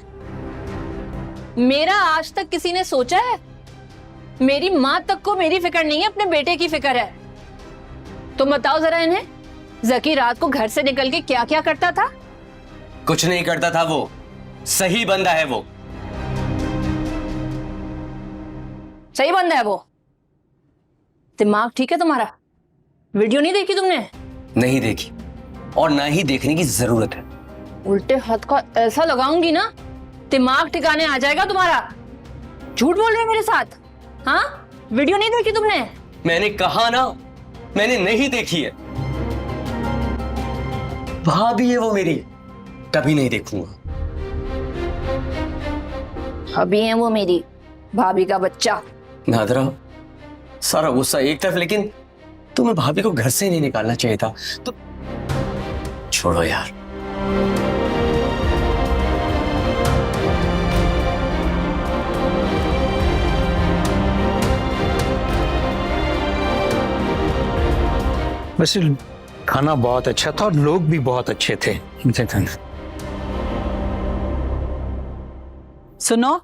मेरा आज तक किसी ने सोचा है? मेरी माँ तक को मेरी फिक्र नहीं है, अपने बेटे की फिक्र है। तुम बताओ जरा इन्हें, जकी रात को घर से निकल के क्या क्या करता था? कुछ नहीं करता था, वो सही बंदा है। वो सही बंदा है वो? दिमाग ठीक है तुम्हारा? वीडियो नहीं देखी तुमने? नहीं देखी और ना ही देखने की जरूरत है। उल्टे हाथ का ऐसा लगाऊंगी ना, दिमाग ठिकाने आ जाएगा तुम्हारा। झूठ बोल रहे हो मेरे साथ? हाँ, वीडियो नहीं देखी तुमने? मैंने कहा ना, मैंने नहीं देखी है। भाभी है वो मेरी, कभी नहीं देखूंगा। अभी है वो मेरी भाभी का बच्चा। नादरा, सारा गुस्सा एक तरफ, लेकिन तुम्हें भाभी को घर से नहीं निकालना चाहिए था। तो छोड़ो यार। वैसे खाना बहुत अच्छा था और लोग भी बहुत अच्छे थे। मुझे सुनो,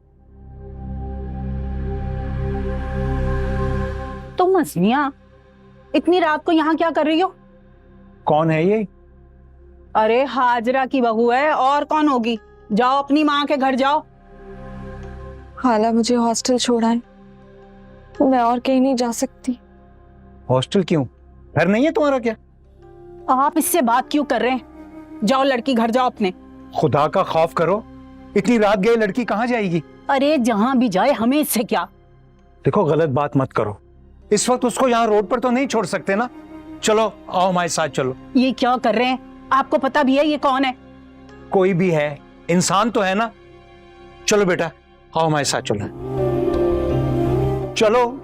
तुम मसमिया इतनी रात को यहाँ क्या कर रही हो? कौन है ये? अरे हाजरा की बहू है, और कौन होगी। जाओ अपनी माँ के घर जाओ। खाला मुझे हॉस्टल छोड़ा है, मैं और कहीं नहीं जा सकती। हॉस्टल क्यों? घर नहीं है तुम्हारा क्या? आप इससे बात क्यों कर रहे हैं? जाओ लड़की घर जाओ अपने। खुदा का खौफ करो, इतनी रात गई लड़की कहाँ जाएगी? अरे जहां भी जाए हमें इससे क्या। देखो गलत बात मत करो, इस वक्त उसको यहाँ रोड पर तो नहीं छोड़ सकते ना। चलो आओ हमारे साथ चलो। ये क्या कर रहे हैं? आपको पता भी है ये कौन है? कोई भी है, इंसान तो है ना। चलो बेटा आओ हमारे साथ चलो। चलो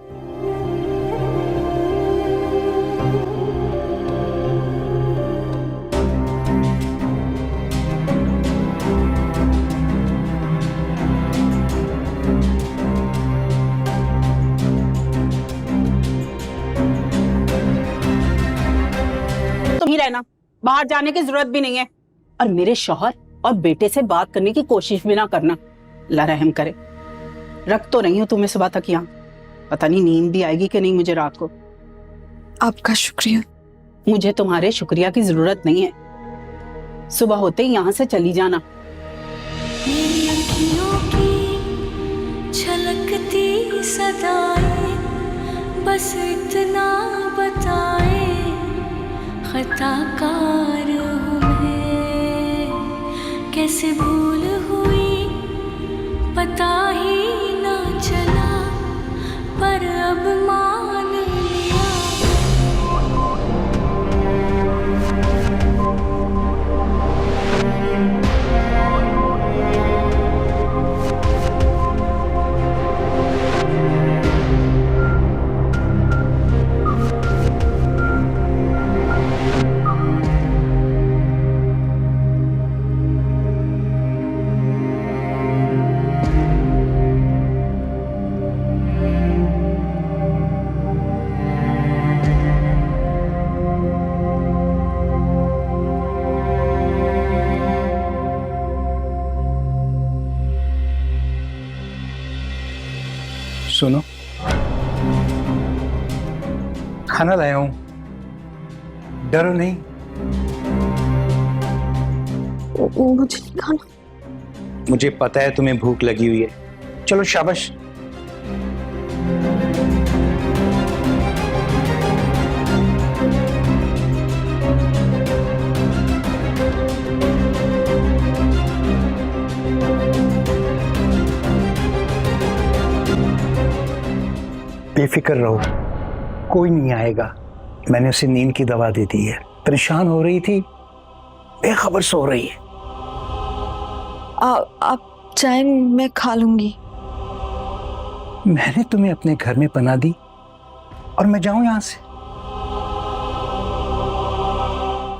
तुम ही रहना, बाहर जाने की जरूरत भी नहीं है। और मेरे शौहर और बेटे से बात करने की कोशिश भी ना करना। अल्लाह रहम करे। रख तो रही हूँ तुम्हें सुबह तक यहाँ, पता नहीं नींद भी आएगी कि नहीं मुझे रात को। आपका शुक्रिया। मुझे तुम्हारे शुक्रिया की जरूरत नहीं है, सुबह होते ही यहाँ से चली जाना। मेरी अखियों की छलकती सदाएं बस इतना बताए, खताकार हूँ मैं, कैसे भूल हुई पता ही ना चला, पर अब मान लिया। सुनो, खाना लाया हूं, डरो नहीं। मुझे नहीं खाना। मुझे पता है तुम्हें भूख लगी हुई है। चलो शाबाश। बेफिक्र रहो, कोई नहीं आएगा। मैंने उसे नींद की दवा दे दी है। परेशान हो रही थी, बेखबर सो रही है। आप चाय मैं खा लूंगी। मैंने तुम्हें अपने घर में पनाह दी और मैं जाऊं यहां से?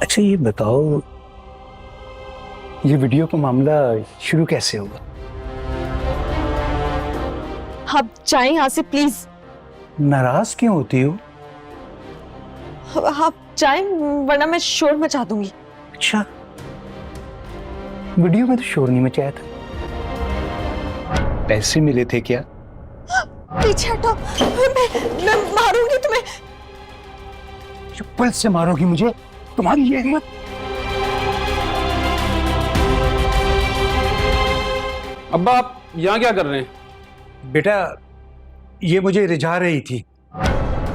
अच्छा ये बताओ, ये वीडियो का मामला शुरू कैसे हुआ? आप जाएं यहाँ से प्लीज। नाराज क्यों होती हो? आप जाएं वरना मैं शोर मचा दूंगी। अच्छा, वीडियो में तो शोर नहीं मचाया था। पैसे मिले थे क्या? पीछे हटो, मैं मारूंगी तुम्हें। चप्पल से मारोगी मुझे? तुम्हारी ये हिम्मत? अब्बा आप यहाँ क्या कर रहे हैं? बेटा ये मुझे रिझा रही थी।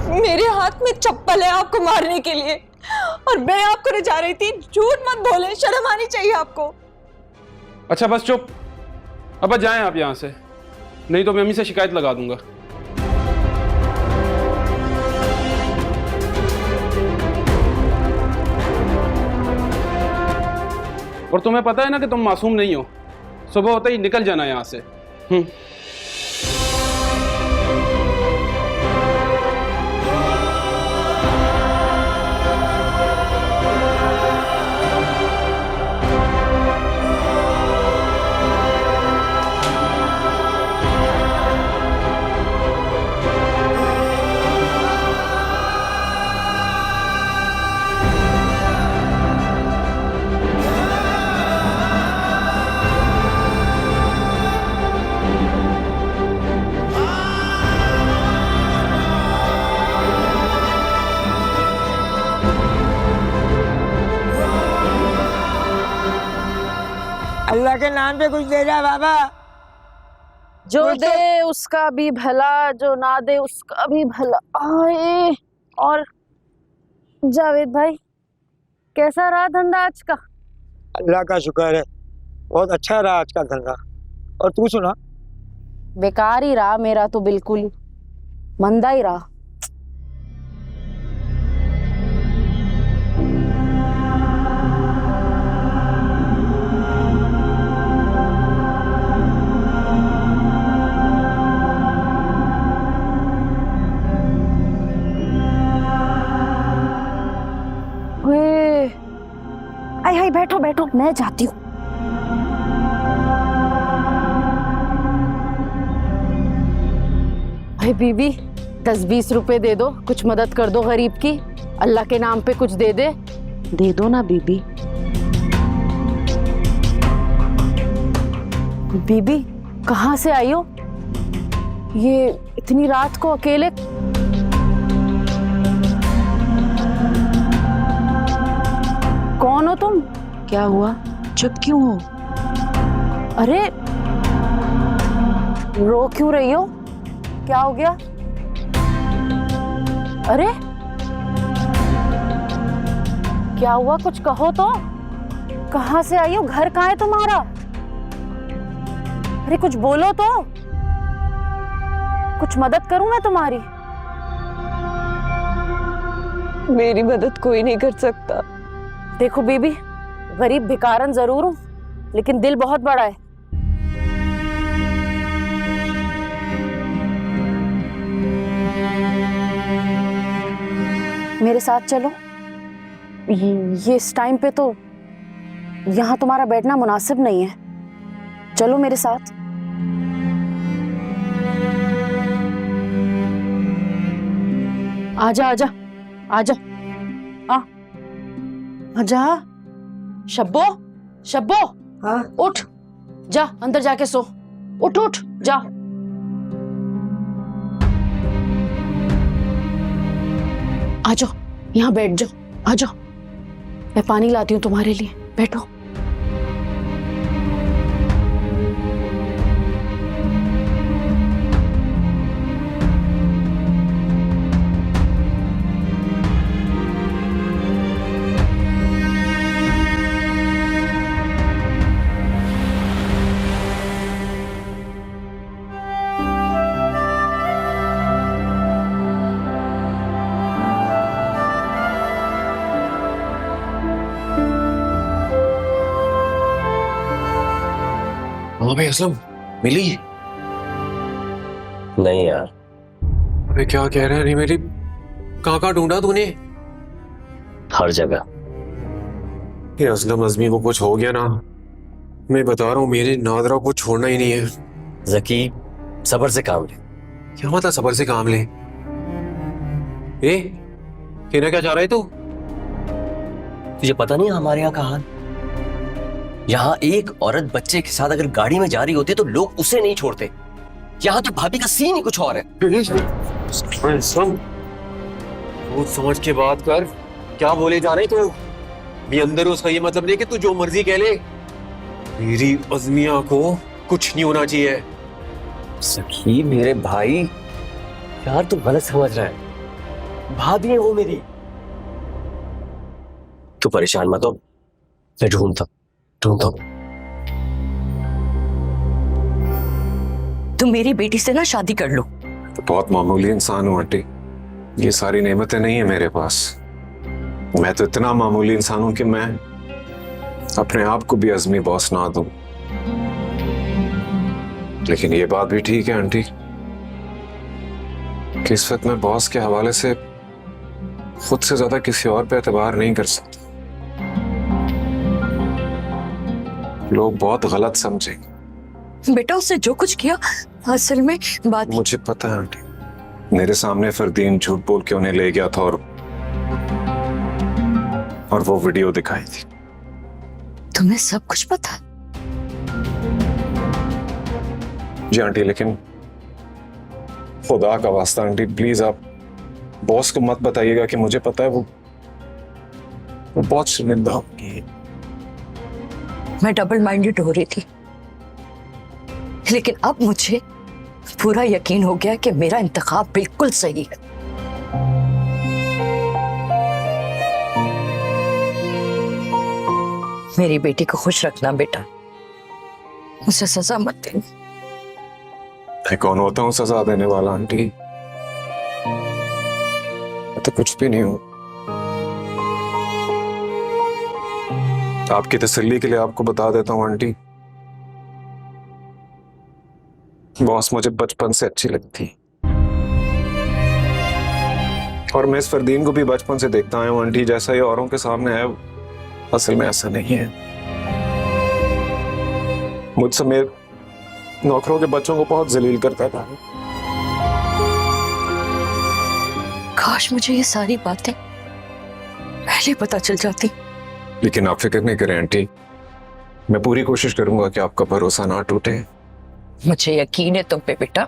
मेरे हाथ में चप्पल है आपको मारने के लिए, और मैं आपको रिझा रही थी। झूठ मत बोले, शर्म आनी चाहिए आपको। अच्छा बस चुप। अब्बा जाएं आप यहाँ से, नहीं तो मैं अम्मी से शिकायत लगा दूंगा। और तुम्हें पता है ना कि तुम मासूम नहीं हो। सुबह होते ही निकल जाना यहाँ से। अल्लाह के नाम पे कुछ दे जा बाबा। जो दे उसका भी भला, जो ना दे उसका भी भला। आए। और जावेद भाई, कैसा रहा धंधा आज का? अल्लाह का शुक्र है, बहुत अच्छा रहा आज का धंधा। और तू सुना? बेकार ही रहा मेरा तो, बिल्कुल ही मंदा ही रहा। हाय हाय, बैठो बैठो, मैं जाती हूँ। भाई बीबी, 10-20 रुपए दे दो, कुछ मदद कर दो गरीब की, अल्लाह के नाम पे कुछ दे दो ना बीबी। बीबी कहाँ से आई हो ये इतनी रात को अकेले? कौन हो तुम? क्या हुआ, चुप क्यों हो? अरे रो क्यों रही हो? क्या हो गया? अरे क्या हुआ, कुछ कहो तो। कहाँ से आई हो, घर कहाँ है तुम्हारा? अरे कुछ बोलो तो, कुछ मदद करूं मैं तुम्हारी। मेरी मदद कोई नहीं कर सकता। देखो बीबी, गरीब भिखारन जरूर हूं, लेकिन दिल बहुत बड़ा है। मेरे साथ चलो। ये इस टाइम पे तो यहाँ तुम्हारा बैठना मुनासिब नहीं है। चलो मेरे साथ। आजा आजा आजा, आजा। शब्बो, शब्बो, हाँ? उठ, जा अंदर जाके सो। उठ उठ, जा। आ जाओ, यहाँ बैठ जाओ, आ जाओ। मैं पानी लाती हूँ तुम्हारे लिए, बैठो। हाँ भाई असलम, मिली? नहीं यार। अबे क्या कह रहा है? नहीं मेरी, कहाँ कहाँ ढूंढा तूने? हर जगह। ये असलम अज़मी को कुछ हो गया ना, मैं बता रहा हूँ, मेरे नादरा को छोड़ना ही नहीं है। जकी, सब्र से काम ले। क्या मतलब सब्र से काम ले? कहना क्या चाह रहा है तू? तुझे पता नहीं हमारे यहाँ का हाल? यहाँ एक औरत बच्चे के साथ अगर गाड़ी में जा रही होती है तो लोग उसे नहीं छोड़ते। यहाँ तो भाभी का सीन ही कुछ और है। सोच समझ के बात कर, क्या बोले जा रहे तू? भी अंदर उसका ये मतलब नहीं कि तू जो मर्जी कह ले। मेरी अज़मिया को कुछ नहीं होना चाहिए। सखी मेरे भाई, यार तू गलत समझ रहा है। भाभी है वो मेरी। तू परेशान मत हो, मैं ढूंढता हूं। तुम मेरी बेटी से ना शादी कर लो। तो बहुत मामूली इंसान हूँ आंटी, ये सारी नेमतें नहीं है मेरे पास। मैं तो इतना मामूली इंसान हूं कि मैं अपने आप को भी अज़मी बॉस ना दूं। लेकिन ये बात भी ठीक है आंटी कि इस वक्त मैं बॉस के हवाले से खुद से ज्यादा किसी और पे एतबार नहीं कर सकता। लोग बहुत गलत समझेंगे। बेटा उसने जो कुछ किया असल में बात। मुझे पता है आंटी, मेरे सामने फरदीन झूठ बोल के उन्हें ले गया था और वो वीडियो दिखाई थी। तुम्हें सब कुछ पता? जी आंटी, लेकिन खुदा का वास्ता आंटी प्लीज आप बॉस को मत बताइएगा कि मुझे पता है। वो बहुत शर्मिंदा होगी। मैं डबल माइंडेड हो रही थी, लेकिन अब मुझे पूरा यकीन हो गया कि मेरा इंतखाब बिल्कुल सही है। मेरी बेटी को खुश रखना बेटा, उसे सजा मत देना। मैं कौन होता हूँ सजा देने वाला आंटी? मैं तो कुछ भी नहीं हूं। आपकी तसल्ली के लिए आपको बता देता हूँ आंटी, बॉस मुझे बचपन से अच्छी लगती है और मैं इस फरदीन को भी बचपन से देखता आया हूँ आंटी। जैसा ये औरों के सामने है असल में ऐसा नहीं है। मुझसे मेरे नौकरों के बच्चों को बहुत जलील करता था। काश मुझे ये सारी बातें पहले पता चल जाती। लेकिन आप फिक्र नहीं करें आंटी, मैं पूरी कोशिश करूंगा कि आपका भरोसा ना टूटे। मुझे यकीन है तुम पे बेटा।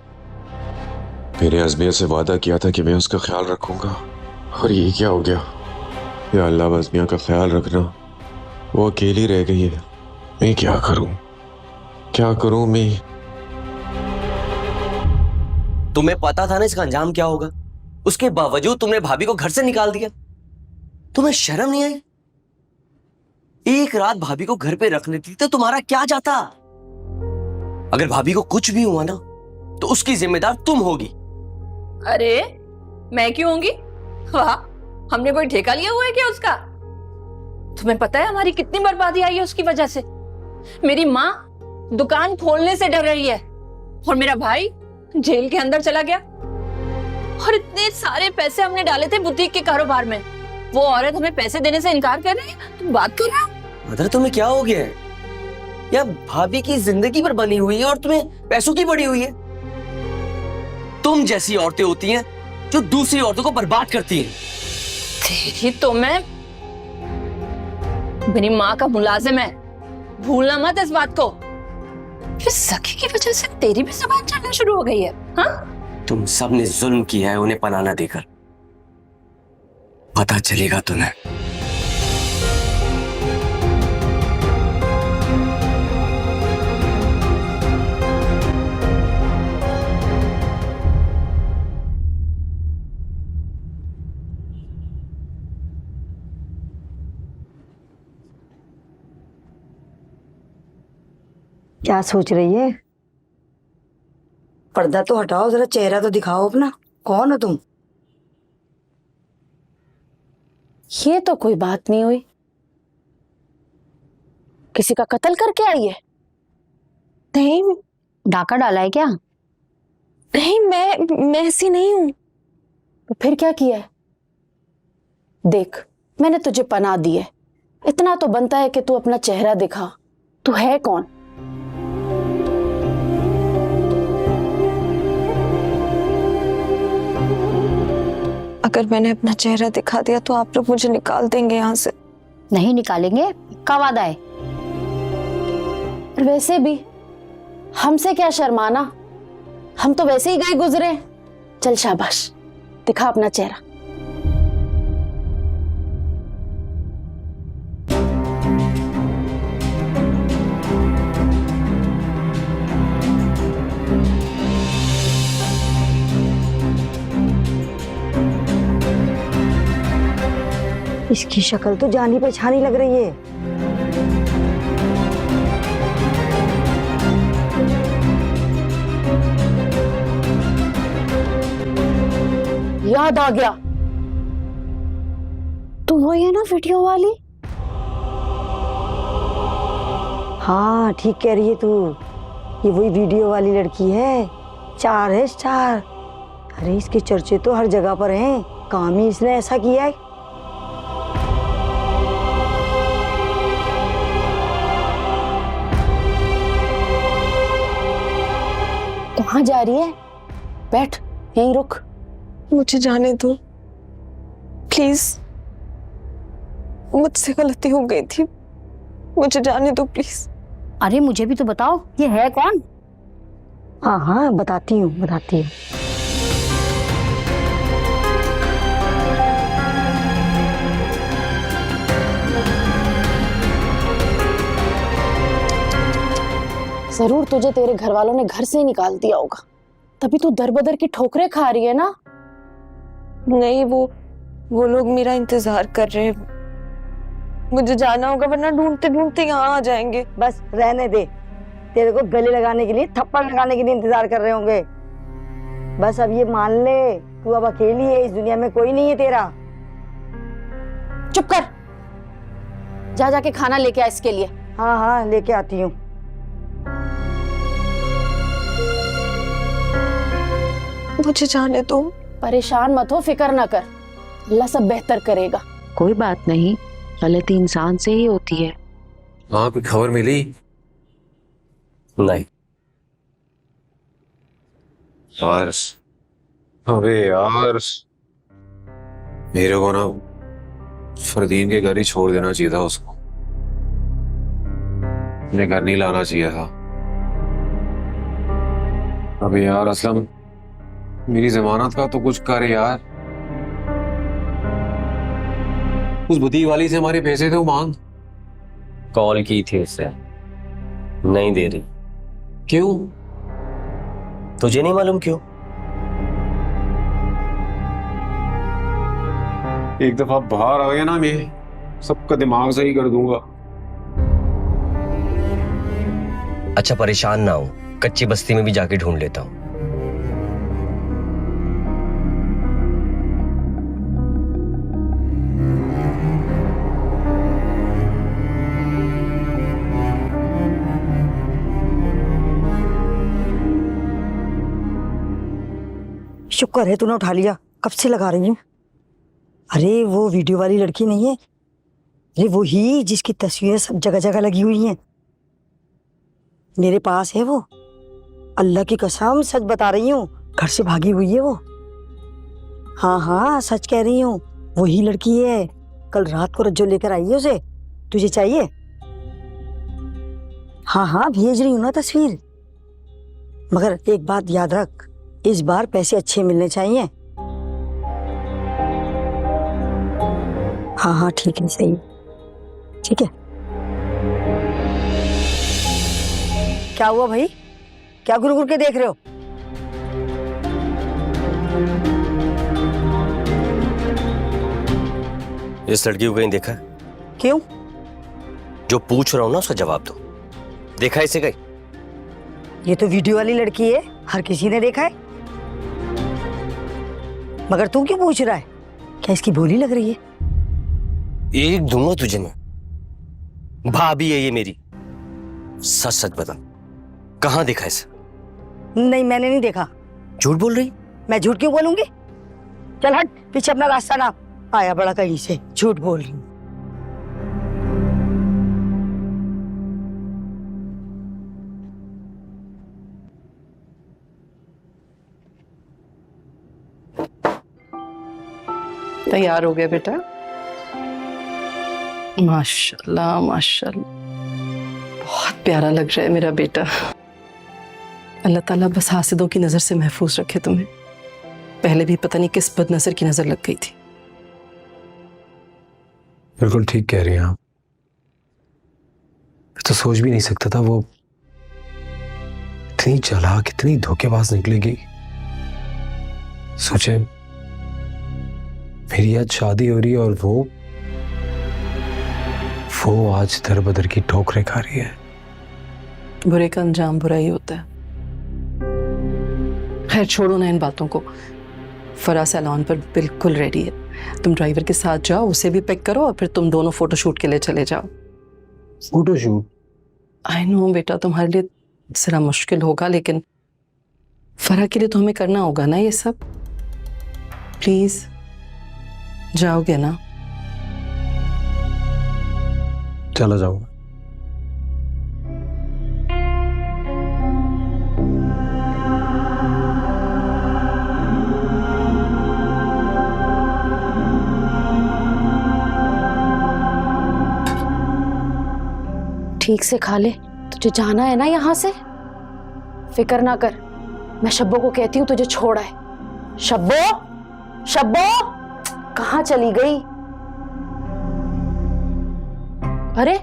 मेरे अज़मिया से वादा किया था कि मैं उसका ख्याल रखूंगा और ये क्या हो गया? या अल्लाह अज़मिया का ख्याल रखना, वो अकेली रह गई है। मैं क्या करूं मैं? तुम्हें पता था ना इसका अंजाम क्या होगा, उसके बावजूद तुमने भाभी को घर से निकाल दिया। तुम्हें शर्म नहीं आई? एक रात भाभी को घर पे रखने दी तो तुम्हारा क्या जाता? अगर भाभी को कुछ भी हुआ ना तो उसकी जिम्मेदार तुम होगी। अरे मैं क्यों होंगी? वाह, हमने कोई ठेका लिया हुआ है क्या उसका? तुम्हें पता है हमारी कितनी बर्बादी आई है उसकी वजह से। मेरी माँ दुकान खोलने से डर रही है और मेरा भाई जेल के अंदर चला गया। और इतने सारे पैसे हमने डाले थे बुटीक के कारोबार में, वो औरत हमें पैसे देने से इनकार कर रही है। तुम बात कर रहे हो? मदर तुम्हें क्या हो गया है? या भाभी की जिंदगी पर बनी हुई है और तुम्हें पैसों की पड़ी हुई है। तुम जैसी औरतें होती हैं जो दूसरी औरतों को बर्बाद करती हैं। तेरी तो मैं मेरी माँ का मुलाजिम है, भूलना मत इस बात को। फिर सखी की वजह से तेरी भी जुबान चलना शुरू हो गई है। हाँ? तुम सब ने जुल्म किया है उन्हें पनाह देकर, पता चलेगा तुम्हें। क्या सोच रही है? पर्दा तो हटाओ, जरा चेहरा तो दिखाओ अपना। कौन हो तुम? ये तो कोई बात नहीं हुई। किसी का कत्ल करके आई है? नहीं, डाका डाला है क्या? नहीं, मैं ऐसी नहीं हूं। तो फिर क्या किया है? देख, मैंने तुझे पनाह दी है, इतना तो बनता है कि तू अपना चेहरा दिखा। तू है कौन? अगर मैंने अपना चेहरा दिखा दिया तो आप लोग मुझे निकाल देंगे यहाँ से। नहीं निकालेंगे, का वादा है। वैसे भी हमसे क्या शर्माना, हम तो वैसे ही गए गुजरे। चल शाबाश, दिखा अपना चेहरा। इसकी शक्ल तो जानी पहचानी लग रही है। याद आ गया, तू वही है ना वीडियो वाली? हाँ ठीक कह रही है तू, ये वही वीडियो वाली लड़की है। स्टार है स्टार। अरे इसके चर्चे तो हर जगह पर हैं। काम ही इसने ऐसा किया है। कहाँ जा रही है? बैठ, यहीं रुक। मुझे जाने दो प्लीज, मुझसे गलती हो गई थी, मुझे जाने दो प्लीज। अरे मुझे भी तो बताओ, ये है कौन? हाँ हाँ बताती हूँ। जरूर तुझे तेरे घर वालों ने घर से ही निकाल दिया होगा, तभी तू दर बदर की ठोकरें खा रही है ना। नहीं, वो लोग मेरा इंतजार कर रहे हैं। मुझे जाना होगा वरना ढूंढते ढूंढते यहाँ आ जाएंगे। बस रहने दे, तेरे को गले लगाने के लिए, थप्पड़ लगाने के लिए इंतजार कर रहे होंगे। बस अब ये मान ले, तू अब अकेली है, इस दुनिया में कोई नहीं है तेरा। चुप कर, जा जाके खाना लेके आ इसके लिए। हाँ हाँ लेके आती हूँ। मुझे जाने दो। परेशान मत हो, फिक्र ना कर, अल्लाह सब बेहतर करेगा। कोई बात नहीं, गलती इंसान से ही होती है। वहां कोई खबर मिली? नहीं। यार, अबे यार, मेरे को ना फरदीन के घर ही छोड़ देना चाहिए था उसको, अपने घर नहीं लाना चाहिए था। अबे यार असलम, मेरी जमानत का तो कुछ कर यार। उस बुटीक वाली से हमारे पैसे थे वो मांग। कॉल की थी उससे, नहीं दे रही। क्यों? तुझे नहीं मालूम क्यों? एक दफा बाहर आ गया ना, मैं सबका दिमाग सही कर दूंगा। अच्छा परेशान ना हो, कच्ची बस्ती में भी जाके ढूंढ लेता हूँ। शुक्र है तूने उठा लिया, कब से लगा रही हूँ। अरे वो वीडियो वाली लड़की नहीं है, अरे वो ही जिसकी तस्वीरें सब जगह जगह लगी हुई हैं, मेरे पास है वो। अल्लाह की कसम सच बता रही हूँ, घर से भागी हुई है वो। हाँ हाँ सच कह रही हूँ, वही लड़की है। कल रात को रज्जो लेकर आई है उसे। तुझे चाहिए? हाँ हाँ भेज रही हूँ ना तस्वीर। मगर एक बात याद रख, इस बार पैसे अच्छे मिलने चाहिए। हाँ हाँ ठीक है, सही, ठीक है। क्या हुआ भाई, क्या घुर घुर के देख रहे हो? इस लड़की को कहीं देखा? क्यों? जो पूछ रहा हूं ना उसका जवाब दो। देखा इसे कहीं? ये तो वीडियो वाली लड़की है, हर किसी ने देखा है। मगर तू क्यों पूछ रहा है? क्या इसकी बोली लग रही है? एक दूंगा तुझे मैं। भाभी है ये मेरी। सच सच बता, कहाँ देखा इसे? नहीं मैंने नहीं देखा। झूठ बोल रही? मैं झूठ क्यों बोलूंगी? चल हट, पीछे अपना रास्ता ना। आया बड़ा कहीं से, झूठ बोल रही हूँ। तैयार हो गया बेटा? माशाल्लाह माशाल्लाह, बहुत प्यारा लग रहा है मेरा बेटा। अल्लाह ताला बस हासिदों की नजर से महफूज रखे तुम्हें। पहले भी पता नहीं किस बदनजर की नजर लग गई थी। बिल्कुल ठीक कह रही हैं आप। मैं तो सोच भी नहीं सकता था वो इतनी चालाक, इतनी धोखेबाज निकलेगी। सोचे मेरी आज शादी हो रही है और वो आज दर बदर की ठोकरें खा रही है। बुरे का अंजाम बुरा ही होता है। खैर छोड़ो ना इन बातों को। फरा सैलून पर बिल्कुल रेडी है, तुम ड्राइवर के साथ जाओ, उसे भी पिक करो और फिर तुम दोनों फोटोशूट के लिए चले जाओ। फोटोशूट? आई नो बेटा, तुम्हारे लिए जरा मुश्किल होगा, लेकिन फरा के लिए तो हमें करना होगा ना ये सब। प्लीज जाओगे ना? चला जाऊंगा। ठीक से खा ले, तुझे जाना है ना यहाँ से। फिक्र ना कर, मैं शब्बो को कहती हूँ तुझे छोड़ा है। शब्बो, शब्बो कहाँ चली गई? अरे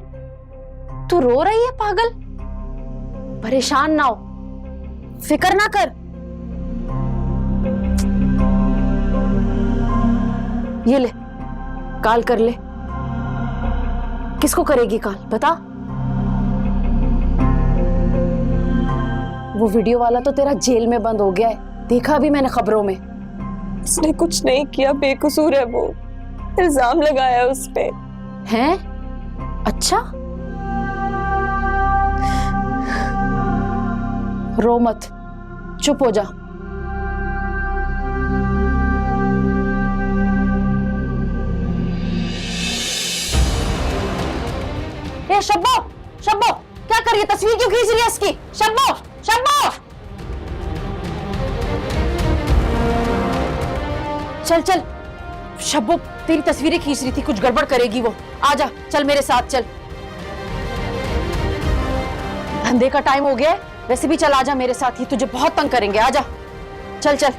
तू रो रही है पागल? परेशान ना हो, फिक्र ना कर। ये ले, कॉल कर ले। किसको करेगी कॉल बता? वो वीडियो वाला तो तेरा जेल में बंद हो गया है, देखा भी मैंने खबरों में। उसने कुछ नहीं किया, बेकसूर है वो, इल्जाम लगाया है उस पे। हैं? अच्छा, रो मत, चुप हो जा। ए शब्बो, शब्बो, क्या कर रही है? तस्वीर क्यों खींच रही है इसकी? शब्बो, शब्बो, चल चल। शब्बो तेरी तस्वीरें खींच रही थी, कुछ गड़बड़ करेगी वो। आजा, चल मेरे साथ चल। धंधे का टाइम हो गया है, वैसे भी चल आजा मेरे साथ, ही तुझे बहुत तंग करेंगे। आजा, चल चल।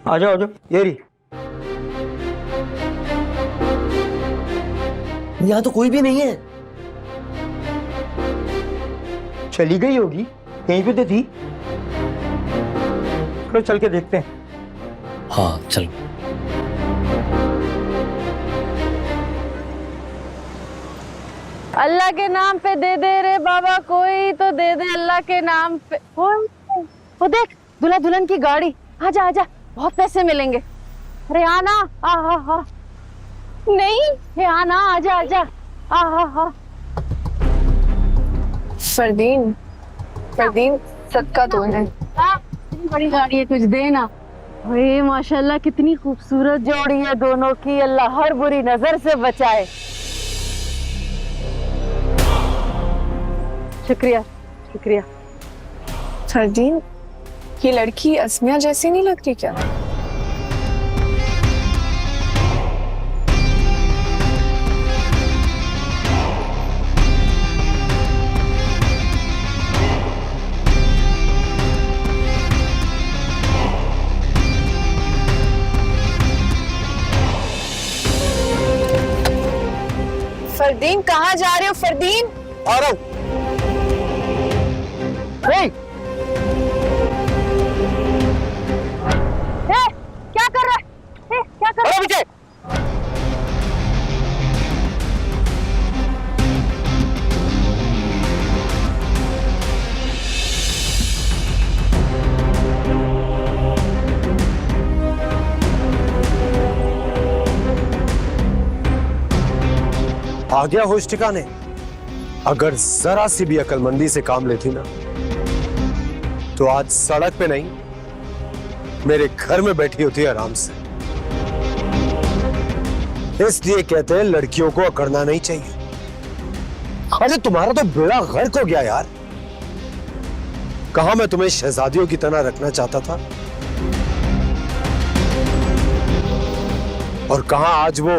आ जाओ आ जाओ, ये रही। यहाँ तो कोई भी नहीं है। चली गई होगी, कहीं पे तो थी। चलो चल के देखते हैं। हाँ चलो। अल्लाह के नाम पे दे दे रे बाबा, कोई तो दे दे अल्लाह के नाम पे। वो देख, दुल्हा दुल्हन की गाड़ी। आजा आजा, बहुत पैसे मिलेंगे। अरे आना, आ नहीं, हे आना, आजा आजा, आ फरदीन, फरदीन सदका तो है। इतनी बड़ी गाड़ी है, कुछ देना। अरे माशाल्लाह, कितनी खूबसूरत जोड़ी है दोनों की। अल्लाह हर बुरी नजर से बचाए। शुक्रिया शुक्रिया। फरदीन, ये लड़की अस्मिया जैसी नहीं लगती क्या? फरदीन, कहाँ जा रहे हो फरदीन? आ रहा हूँ। क्या कर रहा है? क्या कर रहा है? आ गया होश ठिकाने। अगर जरा सी भी अकलमंदी से काम लेती ना, तो आज सड़क पे नहीं, मेरे घर में बैठी होती है आराम से। इसलिए कहते हैं लड़कियों को अकड़ना नहीं चाहिए। अरे तुम्हारा तो बेड़ा गर्क हो गया यार। कहा मैं तुम्हें शहजादियों की तरह रखना चाहता था, और कहा आज वो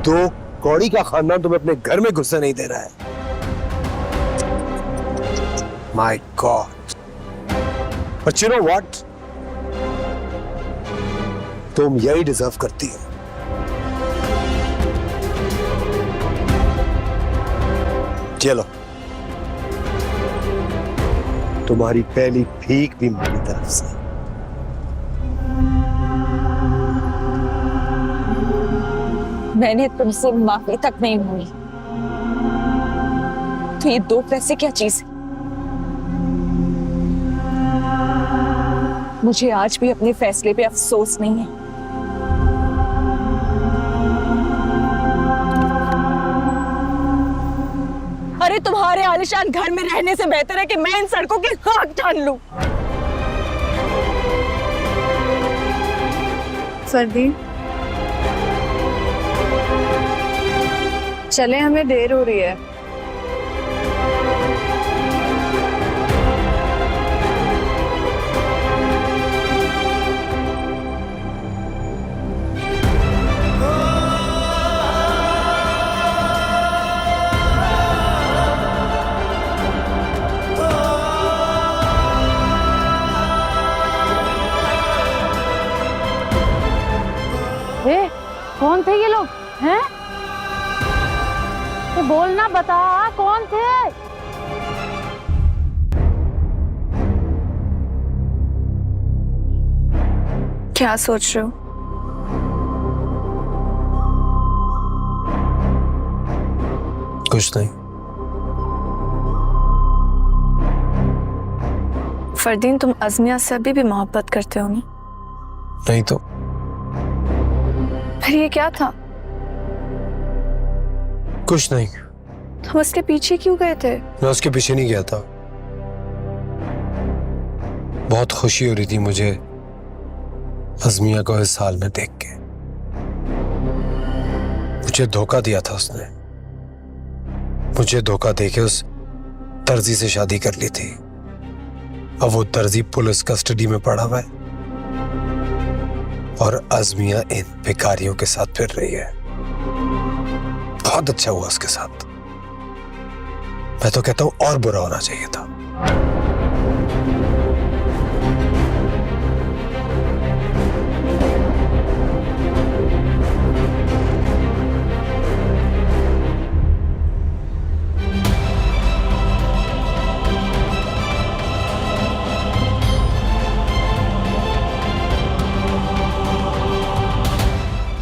दो कौड़ी का खानदान तुम्हें अपने घर में घुसने नहीं दे रहा है। My God. But you know what, तुम यही डिजर्व करती हो। चलो, तुम्हारी पहली भीख भी मेरी तरफ से। मैंने तुमसे माफी तक नहीं मांगी, तो ये 2 पैसे क्या चीज है? मुझे आज भी अपने फैसले पे अफसोस नहीं है। अरे तुम्हारे आलिशान घर में रहने से बेहतर है कि मैं इन सड़कों की खाक ठान लूं। फरदीन, चले, हमें देर हो रही है। कौन थे ये लोग हैं? तो बोलना, बता कौन थे? क्या सोच रहे हो? कुछ नहीं। फरदीन, तुम अज़मिया से अभी भी मोहब्बत करते हो ना? नहीं तो फिर ये क्या था? कुछ नहीं। हम उसके पीछे क्यों गए थे? मैं उसके पीछे नहीं गया था। बहुत खुशी हो रही थी मुझे अज़मिया को इस हाल में देख के। मुझे धोखा दिया था उसने। मुझे धोखा देके उस दर्जी से शादी कर ली थी। अब वो दर्जी पुलिस कस्टडी में पड़ा हुआ है और अज़मिया इन भिखारियों के साथ फिर रही है। बहुत अच्छा हुआ उसके साथ। मैं तो कहता हूं और बुरा होना चाहिए था।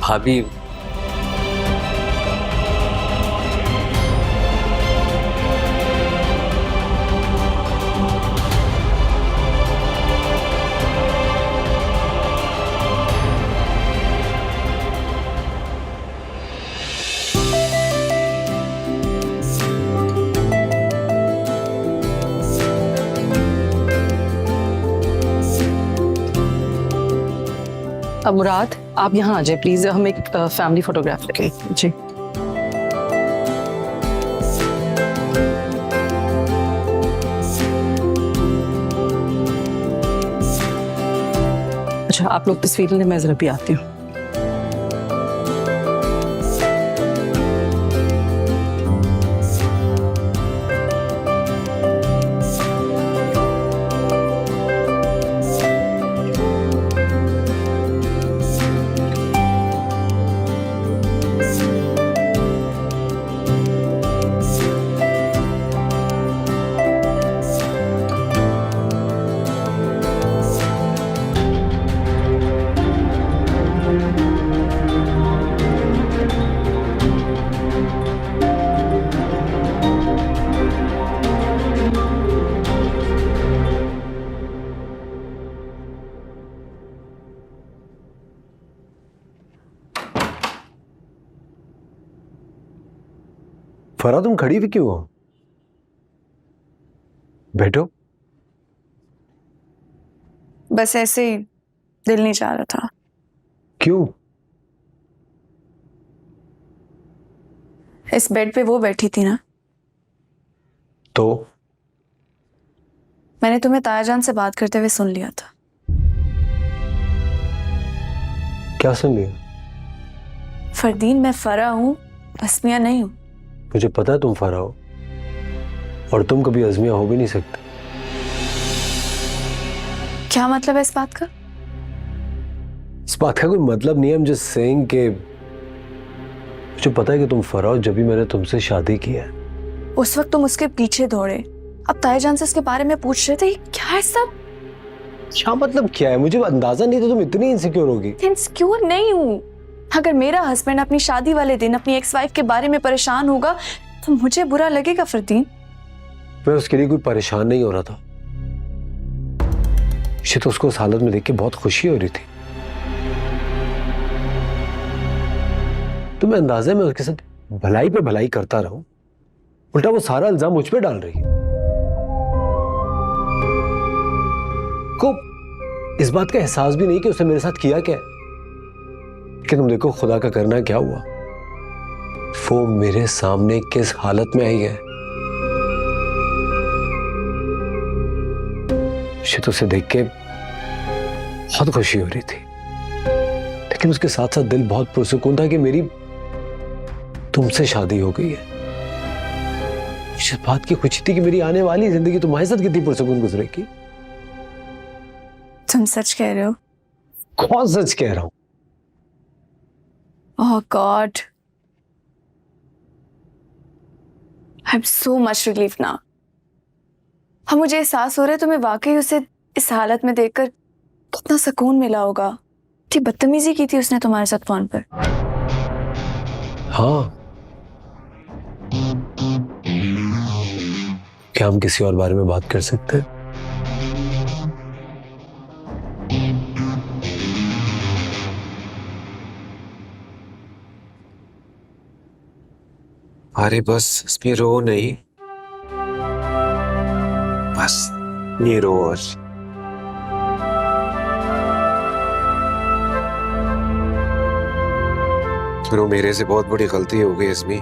भाभी, मुराद, आप यहाँ आ जाए प्लीज, हम एक फैमिली फोटोग्राफ लेंगे। जी। अच्छा, आप लोग तस्वीर लेने, मैं जरा भी आती हूँ। फरा, तुम खड़ी भी क्यों हो? बैठो। बस ऐसे ही दिल नहीं चाह रहा था। क्यों? इस बेड पे वो बैठी थी ना, तो मैंने तुम्हें तायाजान से बात करते हुए सुन लिया था। क्या सुन लिया? फरदीन, मैं फरा हूं, अज़मिया नहीं हूं। मुझे पता है तुम फरा हो, और तुम कभी अज़मिया हो भी नहीं सकते। क्या मतलब है इस बात का? इस बात का कोई मतलब नहीं है। I'm just saying कि मुझे पता है कि तुम फरा हो, जब भी मैंने तुमसे शादी की है। उस वक्त तुम उसके पीछे दौड़े, अब तायाजान से इसके बारे में पूछ रहे थे। क्या है सब? क्या मतलब क्या है? मुझे अंदाजा नहीं था तुम इतनी इनसिक्योर होगी। इनसिक्योर नहीं हूं। अगर मेरा हस्बैंड अपनी शादी वाले दिन अपनी एक्स वाइफ के बारे में परेशान होगा तो मुझे बुरा लगेगा फरदीन। मैं उसके लिए कोई परेशान नहीं हो रहा था। मुझे तो उसको उस हालत में देख के बहुत खुशी हो रही थी। तुम्हें अंदाजा है मैं उसके साथ भलाई पे भलाई करता रहूं, उल्टा वो सारा इल्जाम मुझ पे डाल रही है। को इस बात का एहसास भी नहीं कि उसने मेरे साथ किया क्या है। तुम देखो खुदा का करना क्या हुआ, वो मेरे सामने किस हालत में आई है। मुझे तो उसे देख के बहुत खुशी हो रही थी, लेकिन उसके साथ साथ दिल बहुत पुरसुकून था कि मेरी तुमसे शादी हो गई है। इस बात की खुशी थी कि मेरी आने वाली जिंदगी तुम्हारे साथ कितनी पुरसुकून गुजरेगी। तुम सच कह रहे हो? कौन सच कह रहा हूं? Oh God, I am so much relief now. अब मुझे एहसास हो रहा है तुम्हें वाकई उसे इस हालत में देखकर कितना सुकून मिला होगा। इतनी बदतमीजी की थी उसने तुम्हारे साथ फोन पर। हाँ, क्या हम किसी और बारे में बात कर सकते हैं? अरे बस इसमें रो नहीं, बस ये रो। और चलो, मेरे से बहुत बड़ी गलती हो गई इसमें।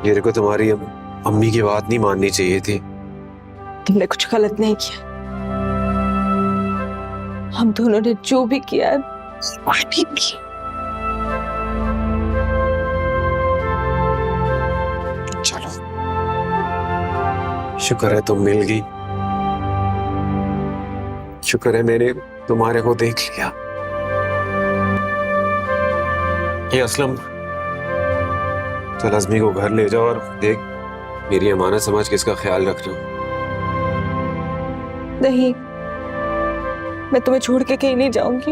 मेरे को तुम्हारी अम्मी की बात नहीं माननी चाहिए थी। तुमने कुछ गलत नहीं किया। हम दोनों ने जो भी किया है ठीक किया। चलो, शुक्र है तुम मिल गई। शुक्र है मैंने तुम्हारे को देख लिया। ये असलम, चल अज़मी को घर ले जाओ और देख मेरी अमानत समझ के इसका ख्याल रख लो। नहीं, मैं तुम्हें छोड़ के कहीं नहीं जाऊंगी।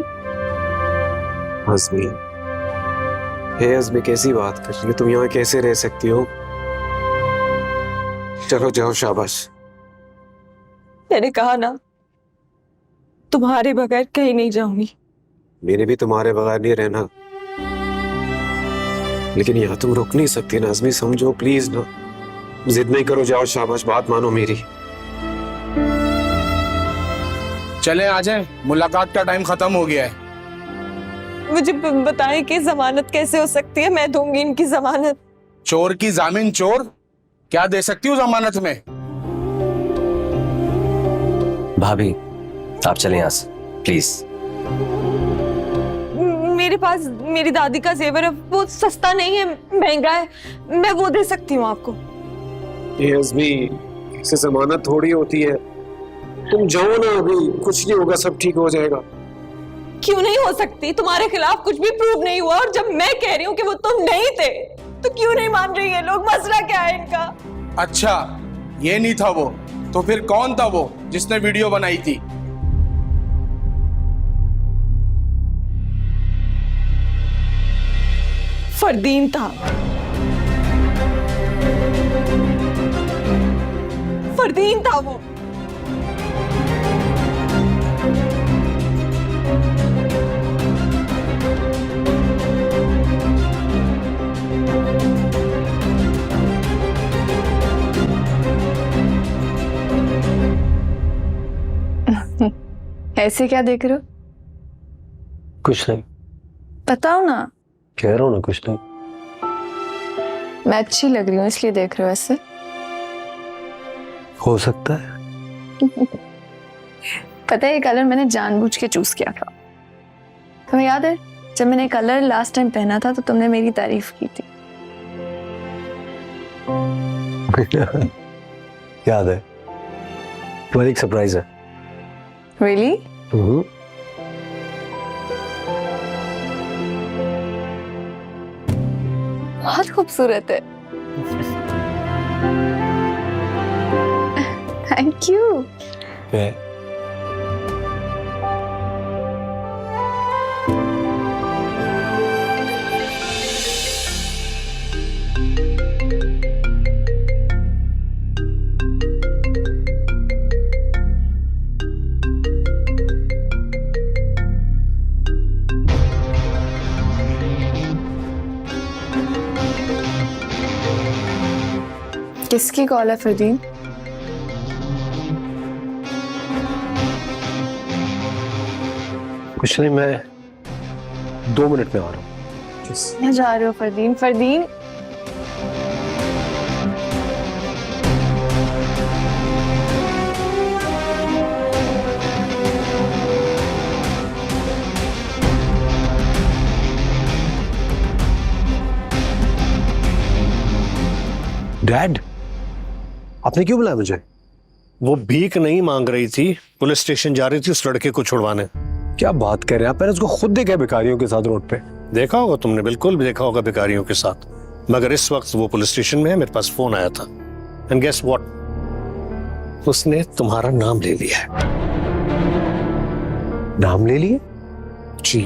अज़मी, हे अज़मी, कैसी बात कर रही हो तुम? यहाँ कैसे रह सकती हो? चलो जाओ, शाबाश। मैंने कहा ना, तुम्हारे बगैर कहीं नहीं जाऊंगी। मैंने भी तुम्हारे बगैर नहीं रहना, लेकिन यहाँ तुम रुक नहीं सकती ना अज़मी, समझो प्लीज ना। जिद नहीं करो, जाओ, शाबाश, बात मानो मेरी। चले आ जाए, मुलाकात का टाइम खत्म हो गया है। मुझे बताएं कि जमानत कैसे हो सकती है? मैं दूंगी इनकी जमानत। चोर की जामीन चोर, क्या दे सकती हूँ जमानत में? भाभी आप चले यहाँ से प्लीज। मेरे पास मेरी दादी का जेवर है, वो सस्ता नहीं है, महंगा है, मैं वो दे सकती हूँ आपको। ये अज़मी, इससे जमानत थोड़ी होती है। तुम जाओ ना, अभी कुछ नहीं होगा, सब ठीक हो जाएगा। क्यों नहीं हो सकती? तुम्हारे खिलाफ कुछ भी प्रूव नहीं हुआ, और जब मैं कह रही हूँ कि वो तुम नहीं थे तो क्यों नहीं मान रही है लोग? मसला क्या है इनका? अच्छा, ये नहीं था वो, तो फिर कौन था वो जिसने वीडियो बनाई थी? फरदीन था। फरदीन था वो। ऐसे क्या देख रहे हो? कुछ नहीं। बताओ ना। कह रहा हूँ ना, कुछ नहीं। मैं अच्छी लग रही हूँ इसलिए देख रहे हो ऐसे? हो सकता है। पता है, ये कलर मैंने जानबूझ के चूज किया था। तुम्हें याद है जब मैंने कलर लास्ट टाइम पहना था तो तुमने मेरी तारीफ की थी। याद है, तुम्हारी एक सरप्राइज है। Really? बहुत खूबसूरत है। Thank you. किसकी कॉल है फरदीन? कुछ नहीं, मैं 2 मिनट में आ रहा हूँ। मैं जा रही हूँ फरदीन। फरदीन डैड, आपने क्यों बुलाया मुझे? वो भीख नहीं मांग रही थी, पुलिस स्टेशन जा रही थी उस लड़के को छुड़वाने। क्या बात कर रहे हैं आप? मैंने उसको खुद देखा है भिखारियों के साथ रोड पे। देखा होगा तुमने, बिल्कुल भी देखा होगा भिखारियों के साथ, मगर इस वक्त वो पुलिस स्टेशन में है। मेरे पास फोन आया था एंड गेस व्हाट, उसने तुम्हारा नाम ले लिया है। नाम ले लिए? जी,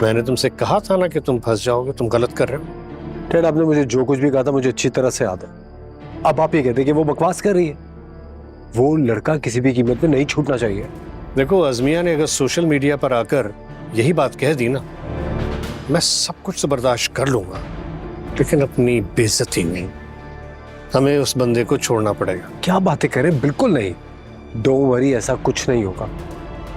मैंने तुमसे कहा था ना कि तुम फंस जाओगे, तुम गलत कर रहे हो। डैड, आपने मुझे जो कुछ भी कहा था मुझे अच्छी तरह से याद है। अब आप ये कहते हैं कि वो बकवास कर रही है। वो लड़का किसी भी कीमत पे नहीं छूटना चाहिए। देखो, अज़मिया ने अगर सोशल मीडिया पर आकर यही बात कह दी ना, मैं सब कुछ तो बर्दाश्त कर लूंगा, लेकिन अपनी बेइज्जती नहीं। हमें उस बंदे को छोड़ना पड़ेगा। क्या बातें करें? बिल्कुल नहीं। डोंट वरी, ऐसा कुछ नहीं होगा।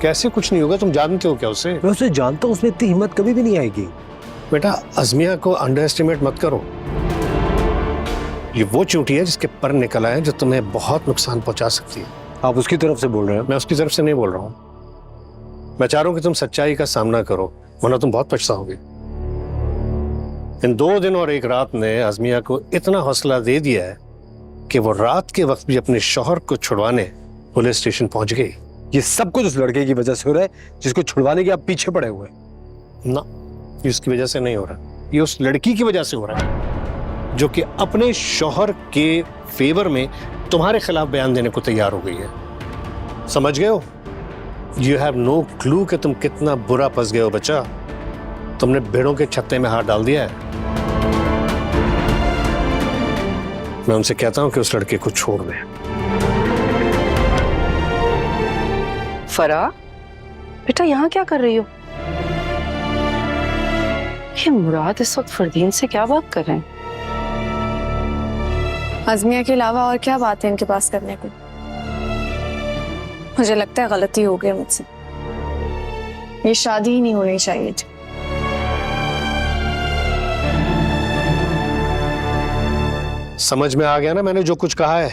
कैसे कुछ नहीं होगा? तुम जानते हो क्या उसे? मैं उसे जानता हूँ, उसमें इतनी हिम्मत कभी भी नहीं आएगी। बेटा, अज़मिया को अंडर एस्टिमेट मत करो। ये वो चूंटी है जिसके पर निकला है, जो तुम्हें बहुत नुकसान पहुंचा सकती है। आप उसकी तरफ से बोल रहे हैं? मैं उसकी तरफ से नहीं बोल रहा हूं। मैं चाह रहा हूं कि तुम सच्चाई का सामना करो, वरना तुम बहुत पछताओगे। इन 2 दिन और 1 रात ने अज़मिया को इतना हौसला दे दिया है कि वो रात के वक्त भी अपने शौहर को छुड़वाने पुलिस स्टेशन पहुंच गई। ये सब कुछ उस लड़के की वजह से हो रहा है जिसको छुड़वाने के आप पीछे पड़े हुए हैं। ना, ये उसकी वजह से नहीं हो रहा, ये उस लड़की की वजह से हो रहा है, जो कि अपने शौहर के फेवर में तुम्हारे खिलाफ बयान देने को तैयार हो गई है। समझ गए हो? यू हैव नो क्लू कि तुम कितना बुरा फंस गए हो बच्चा। तुमने भेड़ों के छत्ते में हाथ डाल दिया है। मैं उनसे कहता हूं कि उस लड़के को छोड़ दें। फरा, बेटा यहाँ क्या कर रही हो? ये मुराद इस वक्त फरदीन से क्या बात कर रहे हैं? अज़मिया के अलावा और क्या बात है इनके पास करने को? मुझे लगता है गलती हो गई मुझसे। ये शादी ही नहीं होनी चाहिए थी। समझ में आ गया ना मैंने जो कुछ कहा है?